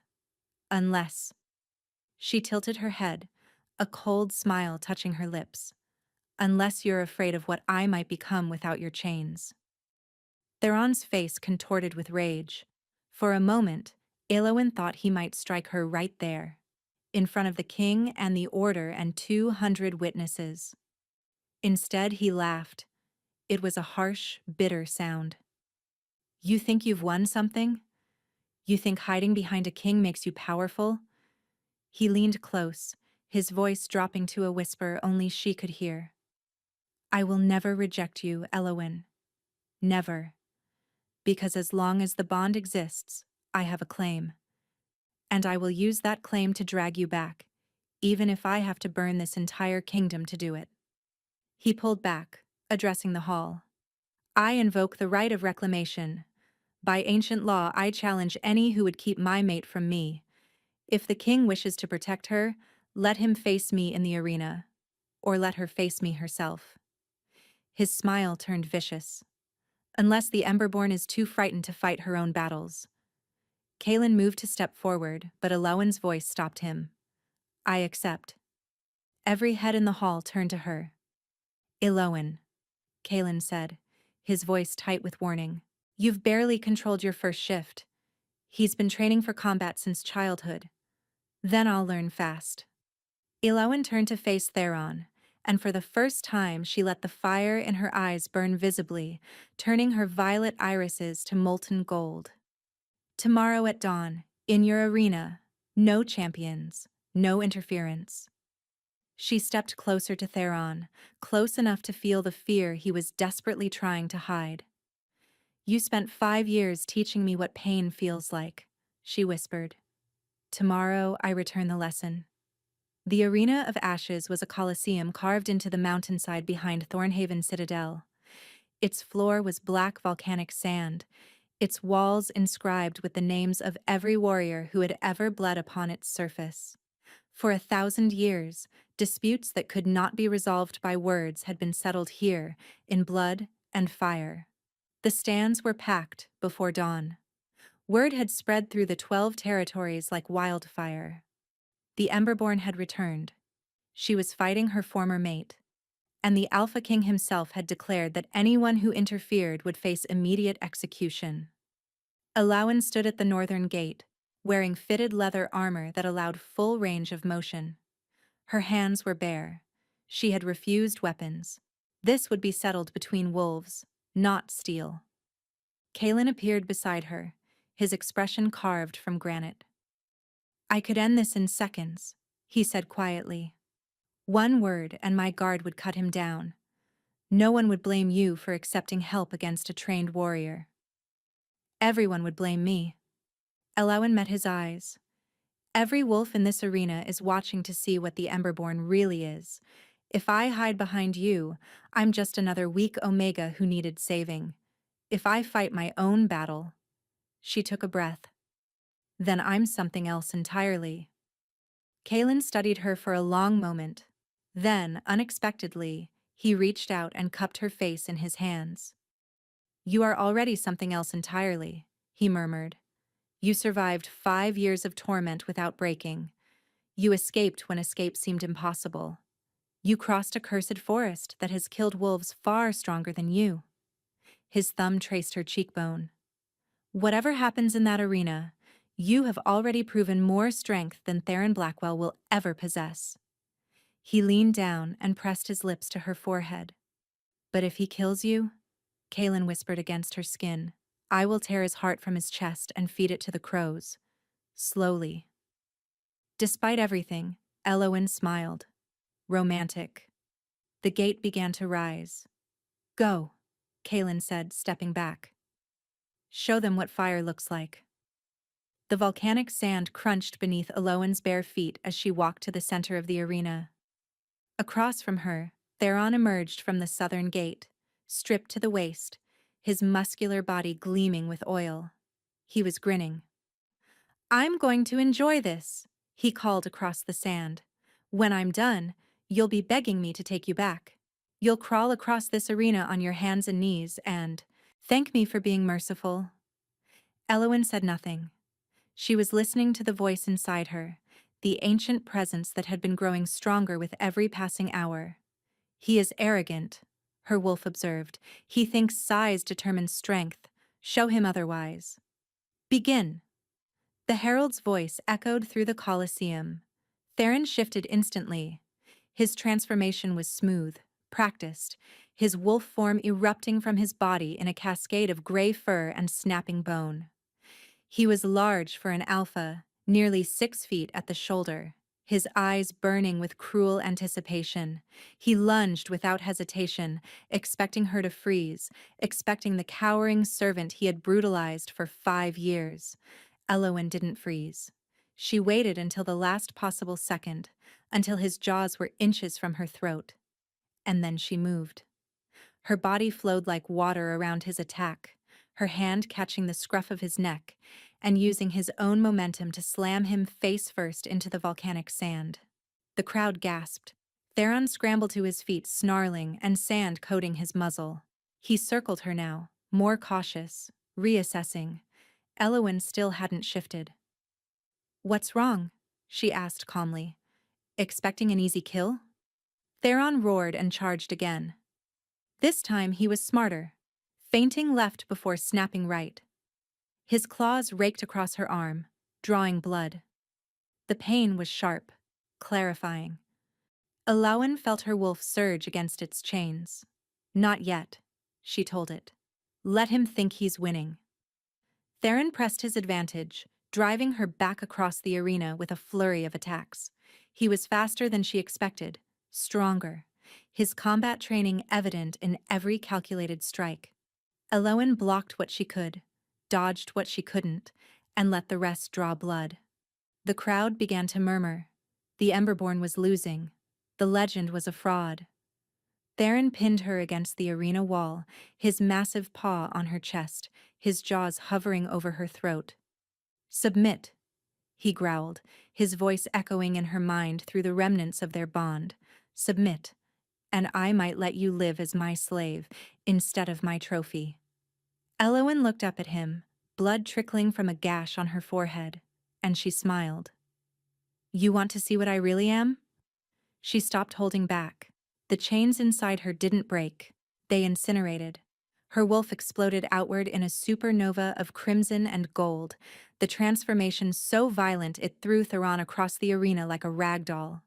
Unless. She tilted her head, a cold smile touching her lips. Unless you're afraid of what I might become without your chains. Theron's face contorted with rage. For a moment, Elowin thought he might strike her right there, in front of the king and the order and 200 witnesses. Instead, he laughed. It was a harsh, bitter sound. You think you've won something? You think hiding behind a king makes you powerful? He leaned close, his voice dropping to a whisper only she could hear. I will never reject you, Elowin. Never. Because as long as the bond exists, I have a claim. And I will use that claim to drag you back, even if I have to burn this entire kingdom to do it. He pulled back, addressing the hall. I invoke the right of reclamation. By ancient law, I challenge any who would keep my mate from me. If the king wishes to protect her, let him face me in the arena, or let her face me herself. His smile turned vicious. Unless the Emberborn is too frightened to fight her own battles. Kaelin moved to step forward, but Elowin's voice stopped him. I accept. Every head in the hall turned to her. Elowin, Kaelin said, his voice tight with warning. You've barely controlled your first shift. He's been training for combat since childhood. Then I'll learn fast. Elowin turned to face Theron, and for the first time she let the fire in her eyes burn visibly, turning her violet irises to molten gold. Tomorrow at dawn, in your arena, no champions, no interference. She stepped closer to Theron, close enough to feel the fear he was desperately trying to hide. You spent 5 years teaching me what pain feels like, she whispered. Tomorrow I return the lesson. The Arena of Ashes was a coliseum carved into the mountainside behind Thornhaven Citadel. Its floor was black volcanic sand, its walls inscribed with the names of every warrior who had ever bled upon its surface. For 1,000 years, disputes that could not be resolved by words had been settled here, in blood and fire. The stands were packed before dawn. Word had spread through the 12 territories like wildfire. The Emberborn had returned. She was fighting her former mate. And the Alpha King himself had declared that anyone who interfered would face immediate execution. Elowin stood at the northern gate, wearing fitted leather armor that allowed full range of motion. Her hands were bare. She had refused weapons. This would be settled between wolves, not steel. Kaelin appeared beside her, his expression carved from granite. I could end this in seconds, he said quietly. One word and my guard would cut him down. No one would blame you for accepting help against a trained warrior. Everyone would blame me. Elowin met his eyes. Every wolf in this arena is watching to see what the Emberborn really is. If I hide behind you, I'm just another weak Omega who needed saving. If I fight my own battle, she took a breath. Then I'm something else entirely. Kaelin studied her for a long moment. Then, unexpectedly, He reached out and cupped her face in his hands. "You are already something else entirely," he murmured. "You survived 5 years of torment without breaking. You escaped when escape seemed impossible. You crossed a cursed forest that has killed wolves far stronger than you." His thumb traced her cheekbone. "Whatever happens in that arena, you have already proven more strength than Theron Blackwell will ever possess." He leaned down and pressed his lips to her forehead. "But if he kills you," Kaelin whispered against her skin, "I will tear his heart from his chest and feed it to the crows. Slowly." Despite everything, Elowen smiled. Romantic. The gate began to rise. "Go," Kaelin said, stepping back. "Show them what fire looks like." The volcanic sand crunched beneath Elowen's bare feet as she walked to the center of the arena. Across from her, Theron emerged from the southern gate, stripped to the waist, his muscular body gleaming with oil. He was grinning. "I'm going to enjoy this," he called across the sand. "When I'm done, you'll be begging me to take you back. You'll crawl across this arena on your hands and knees and thank me for being merciful." Elowen said nothing. She was listening to the voice inside her, the ancient presence that had been growing stronger with every passing hour. "He is arrogant," her wolf observed. "He thinks size determines strength. Show him otherwise." "Begin." The herald's voice echoed through the Colosseum. Theron shifted instantly. His transformation was smooth, practiced, his wolf form erupting from his body in a cascade of gray fur and snapping bone. He was large for an alpha, nearly 6 feet at the shoulder, his eyes burning with cruel anticipation. He lunged without hesitation, expecting her to freeze, expecting the cowering servant he had brutalized for 5 years. Elowen didn't freeze. She waited until the last possible second, until his jaws were inches from her throat. And then she moved. Her body flowed like water around his attack, her hand catching the scruff of his neck and using his own momentum to slam him face first into the volcanic sand. The crowd gasped. Theron scrambled to his feet, snarling and sand coating his muzzle. He circled her now, more cautious, reassessing. Elowen still hadn't shifted. "What's wrong?" she asked calmly. "Expecting an easy kill?" Theron roared and charged again. This time he was smarter, feinting left before snapping right. His claws raked across her arm, drawing blood. The pain was sharp, clarifying. Elowen felt her wolf surge against its chains. "Not yet," she told it. "Let him think he's winning." Theron pressed his advantage, driving her back across the arena with a flurry of attacks. He was faster than she expected, stronger, his combat training evident in every calculated strike. Elowen blocked what she could, dodged what she couldn't, and let the rest draw blood. The crowd began to murmur. The Emberborn was losing. The legend was a fraud. Theron pinned her against the arena wall, his massive paw on her chest, his jaws hovering over her throat. "Submit," he growled, his voice echoing in her mind through the remnants of their bond. "Submit, and I might let you live as my slave instead of my trophy." Elowen looked up at him, blood trickling from a gash on her forehead, and she smiled. "You want to see what I really am?" She stopped holding back. The chains inside her didn't break. They incinerated. Her wolf exploded outward in a supernova of crimson and gold, the transformation so violent it threw Theron across the arena like a rag doll.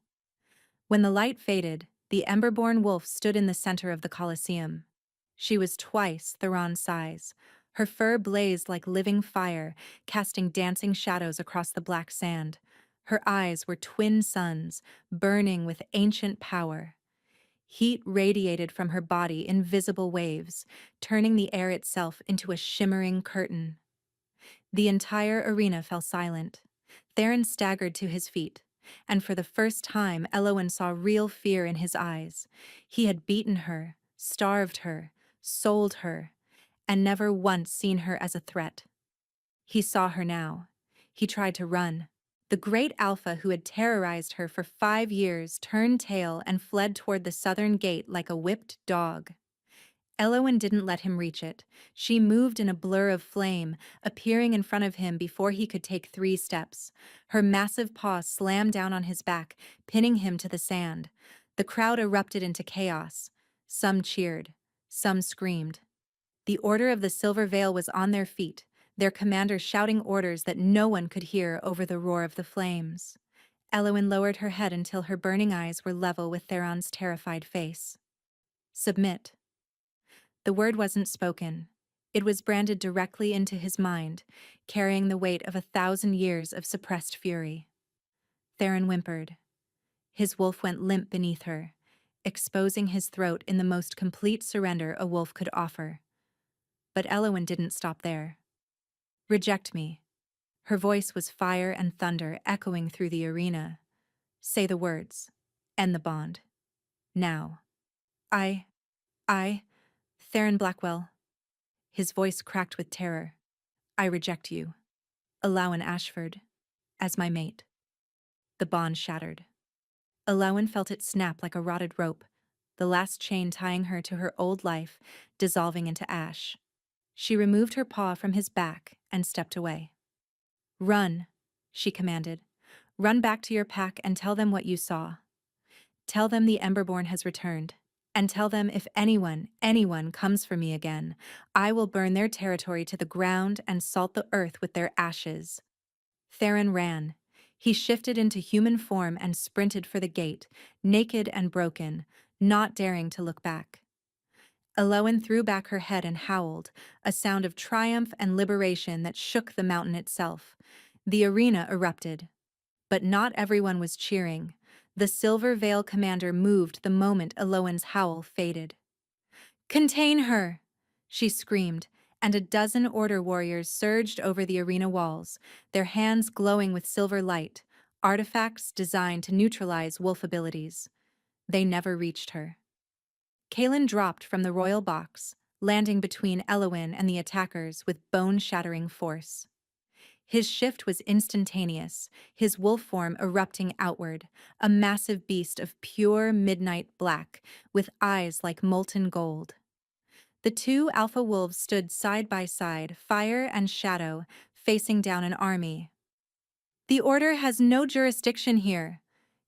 When the light faded, the Emberborn wolf stood in the center of the Colosseum. She was twice Theron's size. Her fur blazed like living fire, casting dancing shadows across the black sand. Her eyes were twin suns, burning with ancient power. Heat radiated from her body in visible waves, turning the air itself into a shimmering curtain. The entire arena fell silent. Theron staggered to his feet, and for the first time Elowen saw real fear in his eyes. He had beaten her, starved her, sold her, and never once seen her as a threat. He saw her now. He tried to run, The great Alpha who had terrorized her for 5 years turned tail and fled toward the southern gate like a whipped dog. Elowen didn't let him reach it. She moved in a blur of flame, appearing in front of him before he could take 3 steps. Her massive paw slammed down on his back, pinning him to the sand. The crowd erupted into chaos. Some cheered. Some screamed. The Order of the Silver Veil was on their feet, their commander shouting orders that no one could hear over the roar of the flames. Elowen lowered her head until her burning eyes were level with Theron's terrified face. Submit. The word wasn't spoken. It was branded directly into his mind, carrying the weight of 1,000 years of suppressed fury. Theron whimpered. His wolf went limp beneath her, exposing his throat in the most complete surrender a wolf could offer. But Elowen didn't stop there. Reject me. Her voice was fire and thunder echoing through the arena. Say the words. End the bond. Now. I, Theron Blackwell. His voice cracked with terror. I reject you. Elowen Ashford. As my mate. The bond shattered. Elowen felt it snap like a rotted rope, the last chain tying her to her old life, dissolving into ash. She removed her paw from his back and stepped away. Run, she commanded. Run back to your pack and tell them what you saw. Tell them the Emberborn has returned. And tell them if anyone comes for me again, I will burn their territory to the ground and salt the earth with their ashes. Theron ran. He shifted into human form and sprinted for the gate, naked and broken, not daring to look back. Elowen threw back her head and howled, a sound of triumph and liberation that shook the mountain itself. The arena erupted. But not everyone was cheering. The Silver Veil commander moved the moment Elowen's howl faded. Contain her! She screamed, and a dozen Order warriors surged over the arena walls, their hands glowing with silver light, artifacts designed to neutralize wolf abilities. They never reached her. Kaelin dropped from the royal box, landing between Elowen and the attackers with bone-shattering force. His shift was instantaneous, his wolf form erupting outward, a massive beast of pure midnight black, with eyes like molten gold. The 2 alpha wolves stood side by side, fire and shadow, facing down an army. The Order has no jurisdiction here,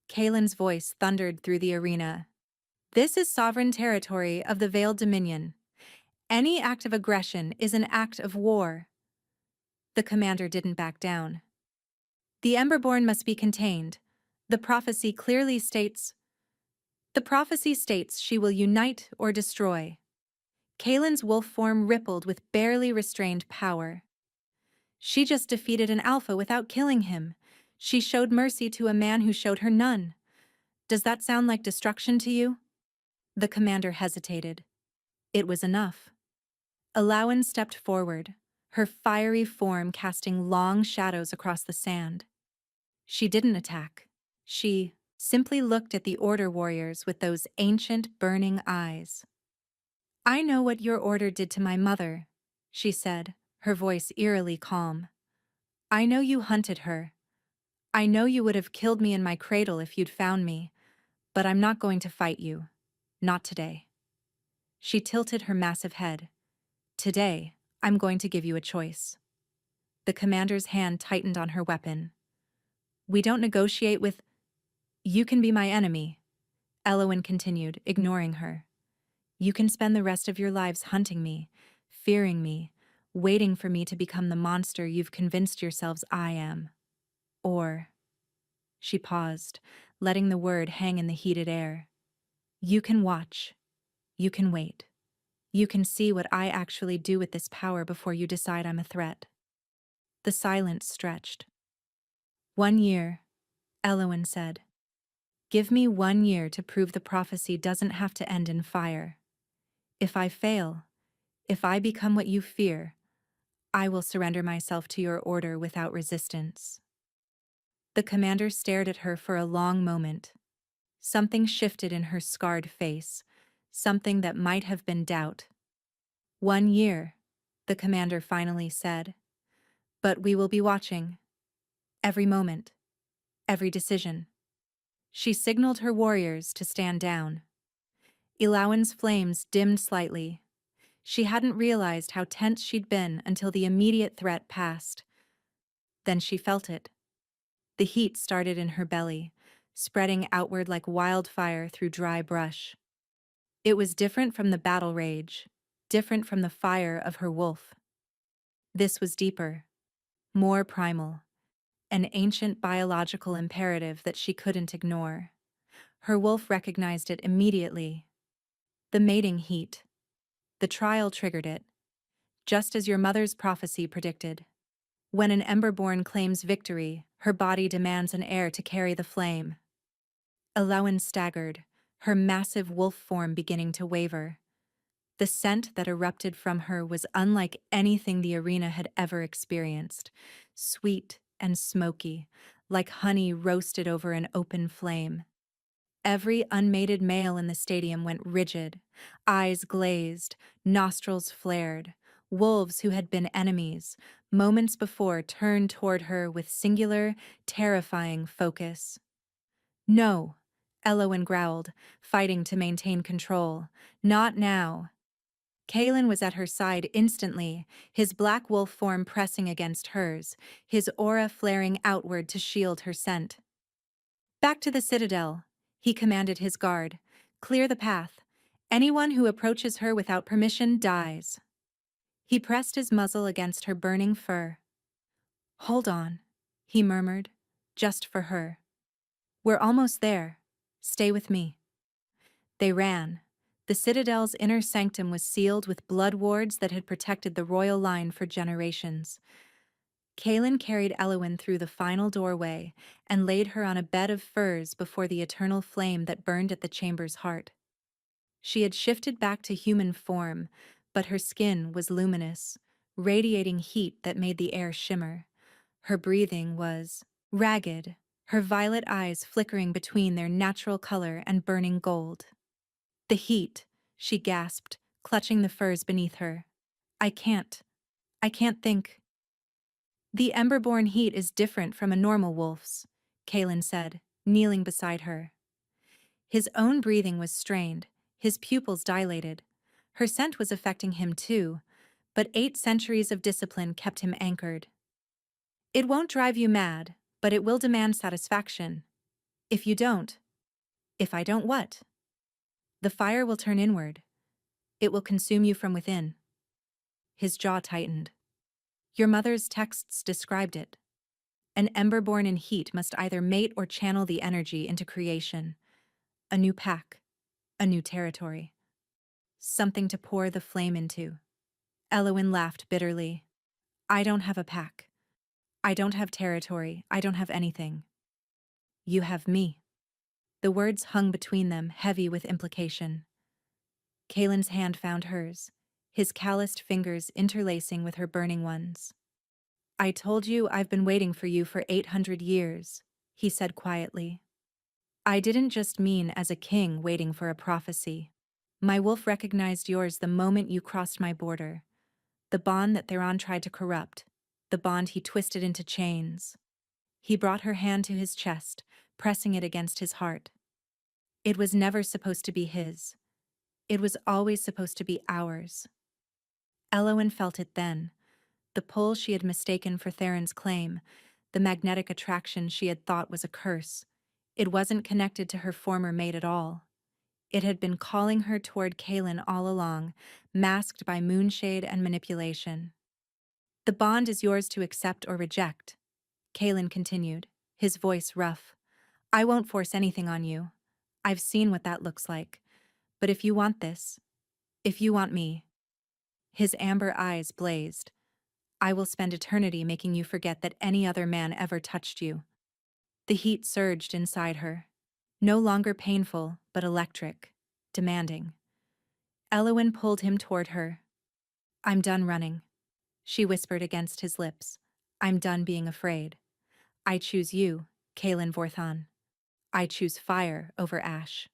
Kaelin's voice thundered through the arena. This is sovereign territory of the Veiled Dominion. Any act of aggression is an act of war. The commander didn't back down. The Emberborn must be contained. The prophecy states she will unite or destroy. Kaelin's wolf form rippled with barely restrained power. She just defeated an alpha without killing him. She showed mercy to a man who showed her none. Does that sound like destruction to you? The commander hesitated. It was enough. Elowen stepped forward, her fiery form casting long shadows across the sand. She didn't attack. She simply looked at the Order warriors with those ancient, burning eyes. I know what your order did to my mother, she said, her voice eerily calm. I know you hunted her. I know you would have killed me in my cradle if you'd found me, but I'm not going to fight you. Not today. She tilted her massive head. Today, I'm going to give you a choice. The commander's hand tightened on her weapon. We don't negotiate with... You can be my enemy, Elowen continued, ignoring her. You can spend the rest of your lives hunting me, fearing me, waiting for me to become the monster you've convinced yourselves I am. Or... She paused, letting the word hang in the heated air. You can watch. You can wait. You can see what I actually do with this power before you decide I'm a threat. The silence stretched. 1 year, Elowen said. Give me 1 year to prove the prophecy doesn't have to end in fire. If I fail, if I become what you fear, I will surrender myself to your order without resistance. The commander stared at her for a long moment. Something shifted in her scarred face, something that might have been doubt. 1 year, the commander finally said. But we will be watching. Every moment. every decision. She signaled her warriors to stand down. Elauen's flames dimmed slightly. She hadn't realized how tense she'd been until the immediate threat passed. Then she felt it. The heat started in her belly, spreading outward like wildfire through dry brush. It was different from the battle rage, different from the fire of her wolf. This was deeper, more primal, an ancient biological imperative that she couldn't ignore. Her wolf recognized it immediately. The mating heat. The trial triggered it, just as your mother's prophecy predicted. When an Emberborn claims victory, her body demands an heir to carry the flame. Elauen staggered, her massive wolf form beginning to waver. The scent that erupted from her was unlike anything the arena had ever experienced, sweet and smoky, like honey roasted over an open flame. Every unmated male in the stadium went rigid, eyes glazed, nostrils flared. Wolves who had been enemies, moments before turned toward her with singular, terrifying focus. No, Elowen growled, fighting to maintain control. Not now. Kaelin was at her side instantly, his black wolf form pressing against hers, his aura flaring outward to shield her scent. Back to the citadel, he commanded his guard. Clear the path. Anyone who approaches her without permission dies. He pressed his muzzle against her burning fur. Hold on, he murmured, just for her. We're almost there. Stay with me. They ran. The citadel's inner sanctum was sealed with blood wards that had protected the royal line for generations. Kaelin carried Elowen through the final doorway and laid her on a bed of furs before the eternal flame that burned at the chamber's heart. She had shifted back to human form, but her skin was luminous, radiating heat that made the air shimmer. Her breathing was ragged, her violet eyes flickering between their natural color and burning gold. The heat, she gasped, clutching the furs beneath her. I can't think. The Emberborn heat is different from a normal wolf's, Kaelin said, kneeling beside her. His own breathing was strained, his pupils dilated. Her scent was affecting him too, but 8 centuries of discipline kept him anchored. It won't drive you mad, but it will demand satisfaction. If you don't. If I don't what? The fire will turn inward. It will consume you from within. His jaw tightened. Your mother's texts described it. An ember born in heat must either mate or channel the energy into creation. A new pack. A new territory. Something to pour the flame into. Elowen laughed bitterly. I don't have a pack. I don't have territory. I don't have anything. You have me. The words hung between them, heavy with implication. Kaelin's hand found hers, his calloused fingers interlacing with her burning ones. I told you I've been waiting for you for 800 years, he said quietly. I didn't just mean as a king waiting for a prophecy. My wolf recognized yours the moment you crossed my border. The bond that Theron tried to corrupt, the bond he twisted into chains. He brought her hand to his chest, pressing it against his heart. It was never supposed to be his. It was always supposed to be ours. Elowen felt it then, the pull she had mistaken for Theron's claim, the magnetic attraction she had thought was a curse. It wasn't connected to her former mate at all. It had been calling her toward Kaelin all along, masked by moonshade and manipulation. The bond is yours to accept or reject, Kaelin continued, his voice rough. I won't force anything on you. I've seen what that looks like. But if you want this, if you want me. His amber eyes blazed. I will spend eternity making you forget that any other man ever touched you. The heat surged inside her. No longer painful, but electric, demanding. Elowen pulled him toward her. I'm done running, she whispered against his lips. I'm done being afraid. I choose you, Kaelin Vorthon. I choose fire over ash.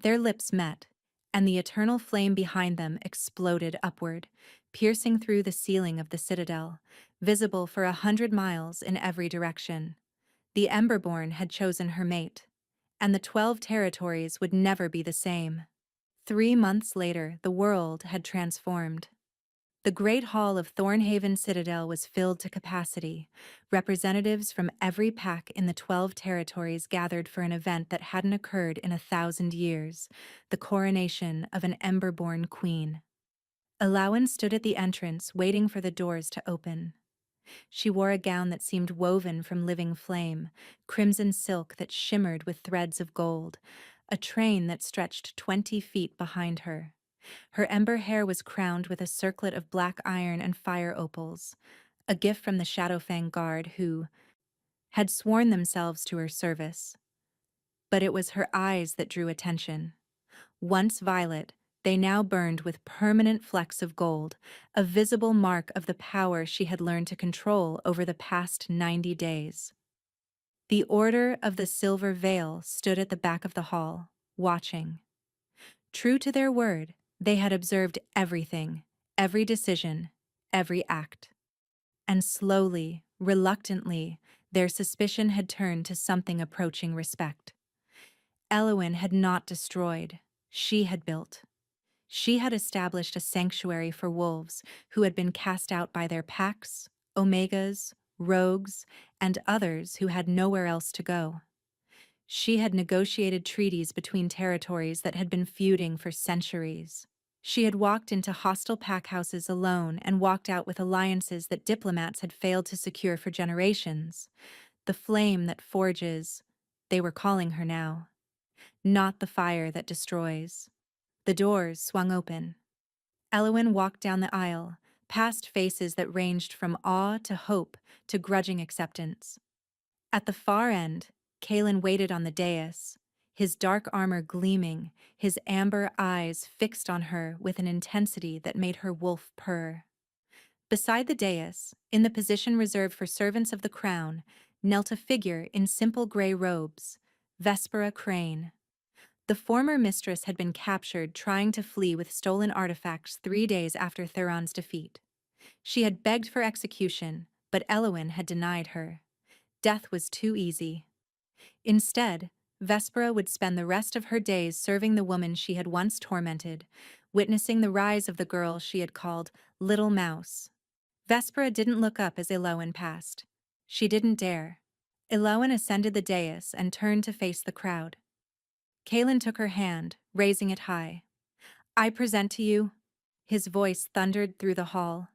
Their lips met, and the eternal flame behind them exploded upward, piercing through the ceiling of the citadel, visible for 100 miles in every direction. The Emberborn had chosen her mate, and the 12 territories would never be the same. 3 months later, the world had transformed. The Great Hall of Thornhaven Citadel was filled to capacity. Representatives from every pack in the 12 territories gathered for an event that hadn't occurred in 1,000 years, the coronation of an Emberborn queen. Alawen stood at the entrance, waiting for the doors to open. She wore a gown that seemed woven from living flame, crimson silk that shimmered with threads of gold, a train that stretched 20 feet behind her. Her ember hair was crowned with a circlet of black iron and fire opals, a gift from the Shadowfang Guard who had sworn themselves to her service. But it was her eyes that drew attention. Once violet, they now burned with permanent flecks of gold, a visible mark of the power she had learned to control over the past 90 days. The Order of the Silver Veil stood at the back of the hall, watching. True to their word, they had observed everything, every decision, every act. And slowly, reluctantly, their suspicion had turned to something approaching respect. Elowyn had not destroyed, she had built. She had established a sanctuary for wolves who had been cast out by their packs, omegas, rogues, and others who had nowhere else to go. She had negotiated treaties between territories that had been feuding for centuries. She had walked into hostile packhouses alone and walked out with alliances that diplomats had failed to secure for generations. The flame that forges, they were calling her now. Not the fire that destroys. The doors swung open. Elowyn walked down the aisle, past faces that ranged from awe to hope to grudging acceptance. At the far end, Kaelin waited on the dais, his dark armor gleaming, his amber eyes fixed on her with an intensity that made her wolf purr. Beside the dais, in the position reserved for servants of the crown, knelt a figure in simple gray robes, Vespera Crane. The former mistress had been captured trying to flee with stolen artifacts 3 days after Theron's defeat. She had begged for execution, but Elowyn had denied her. Death was too easy. Instead, Vespera would spend the rest of her days serving the woman she had once tormented, witnessing the rise of the girl she had called Little Mouse. Vespera didn't look up as Elowyn passed. She didn't dare. Elowyn ascended the dais and turned to face the crowd. Kaelin took her hand, raising it high. "I present to you," his voice thundered through the hall,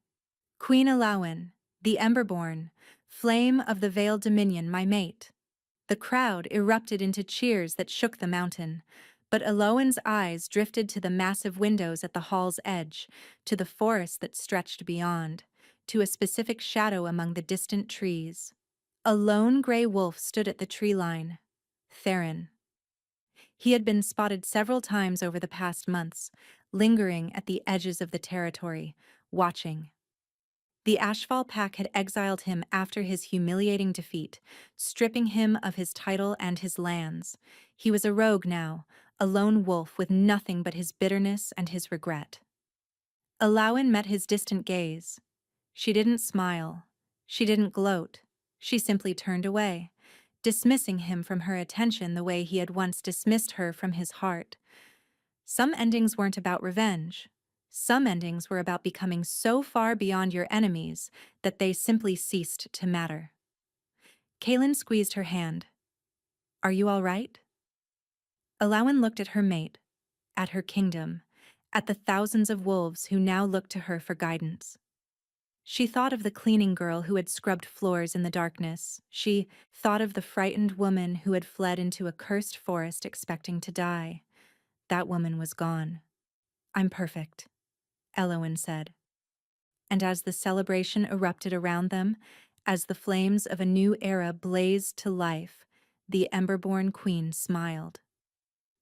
"Queen Elowyn, the Emberborn, flame of the Veiled Dominion, my mate." The crowd erupted into cheers that shook the mountain, but Elowyn's eyes drifted to the massive windows at the hall's edge, to the forest that stretched beyond, to a specific shadow among the distant trees. A lone gray wolf stood at the tree line. Theron. He had been spotted several times over the past months, lingering at the edges of the territory, watching. The Ashfall pack had exiled him after his humiliating defeat, stripping him of his title and his lands. He was a rogue now, a lone wolf with nothing but his bitterness and his regret. Elowyn met his distant gaze. She didn't smile. She didn't gloat. She simply turned away, dismissing him from her attention the way he had once dismissed her from his heart. Some endings weren't about revenge. Some endings were about becoming so far beyond your enemies that they simply ceased to matter. Kaelin squeezed her hand. "Are you all right?" Elowyn looked at her mate, at her kingdom, at the thousands of wolves who now looked to her for guidance. She thought of the cleaning girl who had scrubbed floors in the darkness. She thought of the frightened woman who had fled into a cursed forest expecting to die. That woman was gone. "I'm perfect," Elowyn said. And as the celebration erupted around them, as the flames of a new era blazed to life, the Emberborn Queen smiled.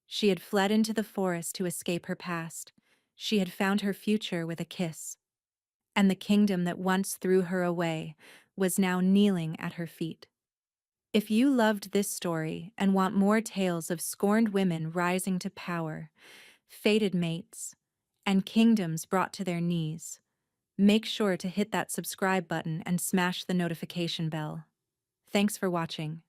She had fled into the forest to escape her past. She had found her future with a kiss. And the kingdom that once threw her away was now kneeling at her feet. If you loved this story and want more tales of scorned women rising to power, fated mates, and kingdoms brought to their knees, make sure to hit that subscribe button and smash the notification bell. Thanks for watching.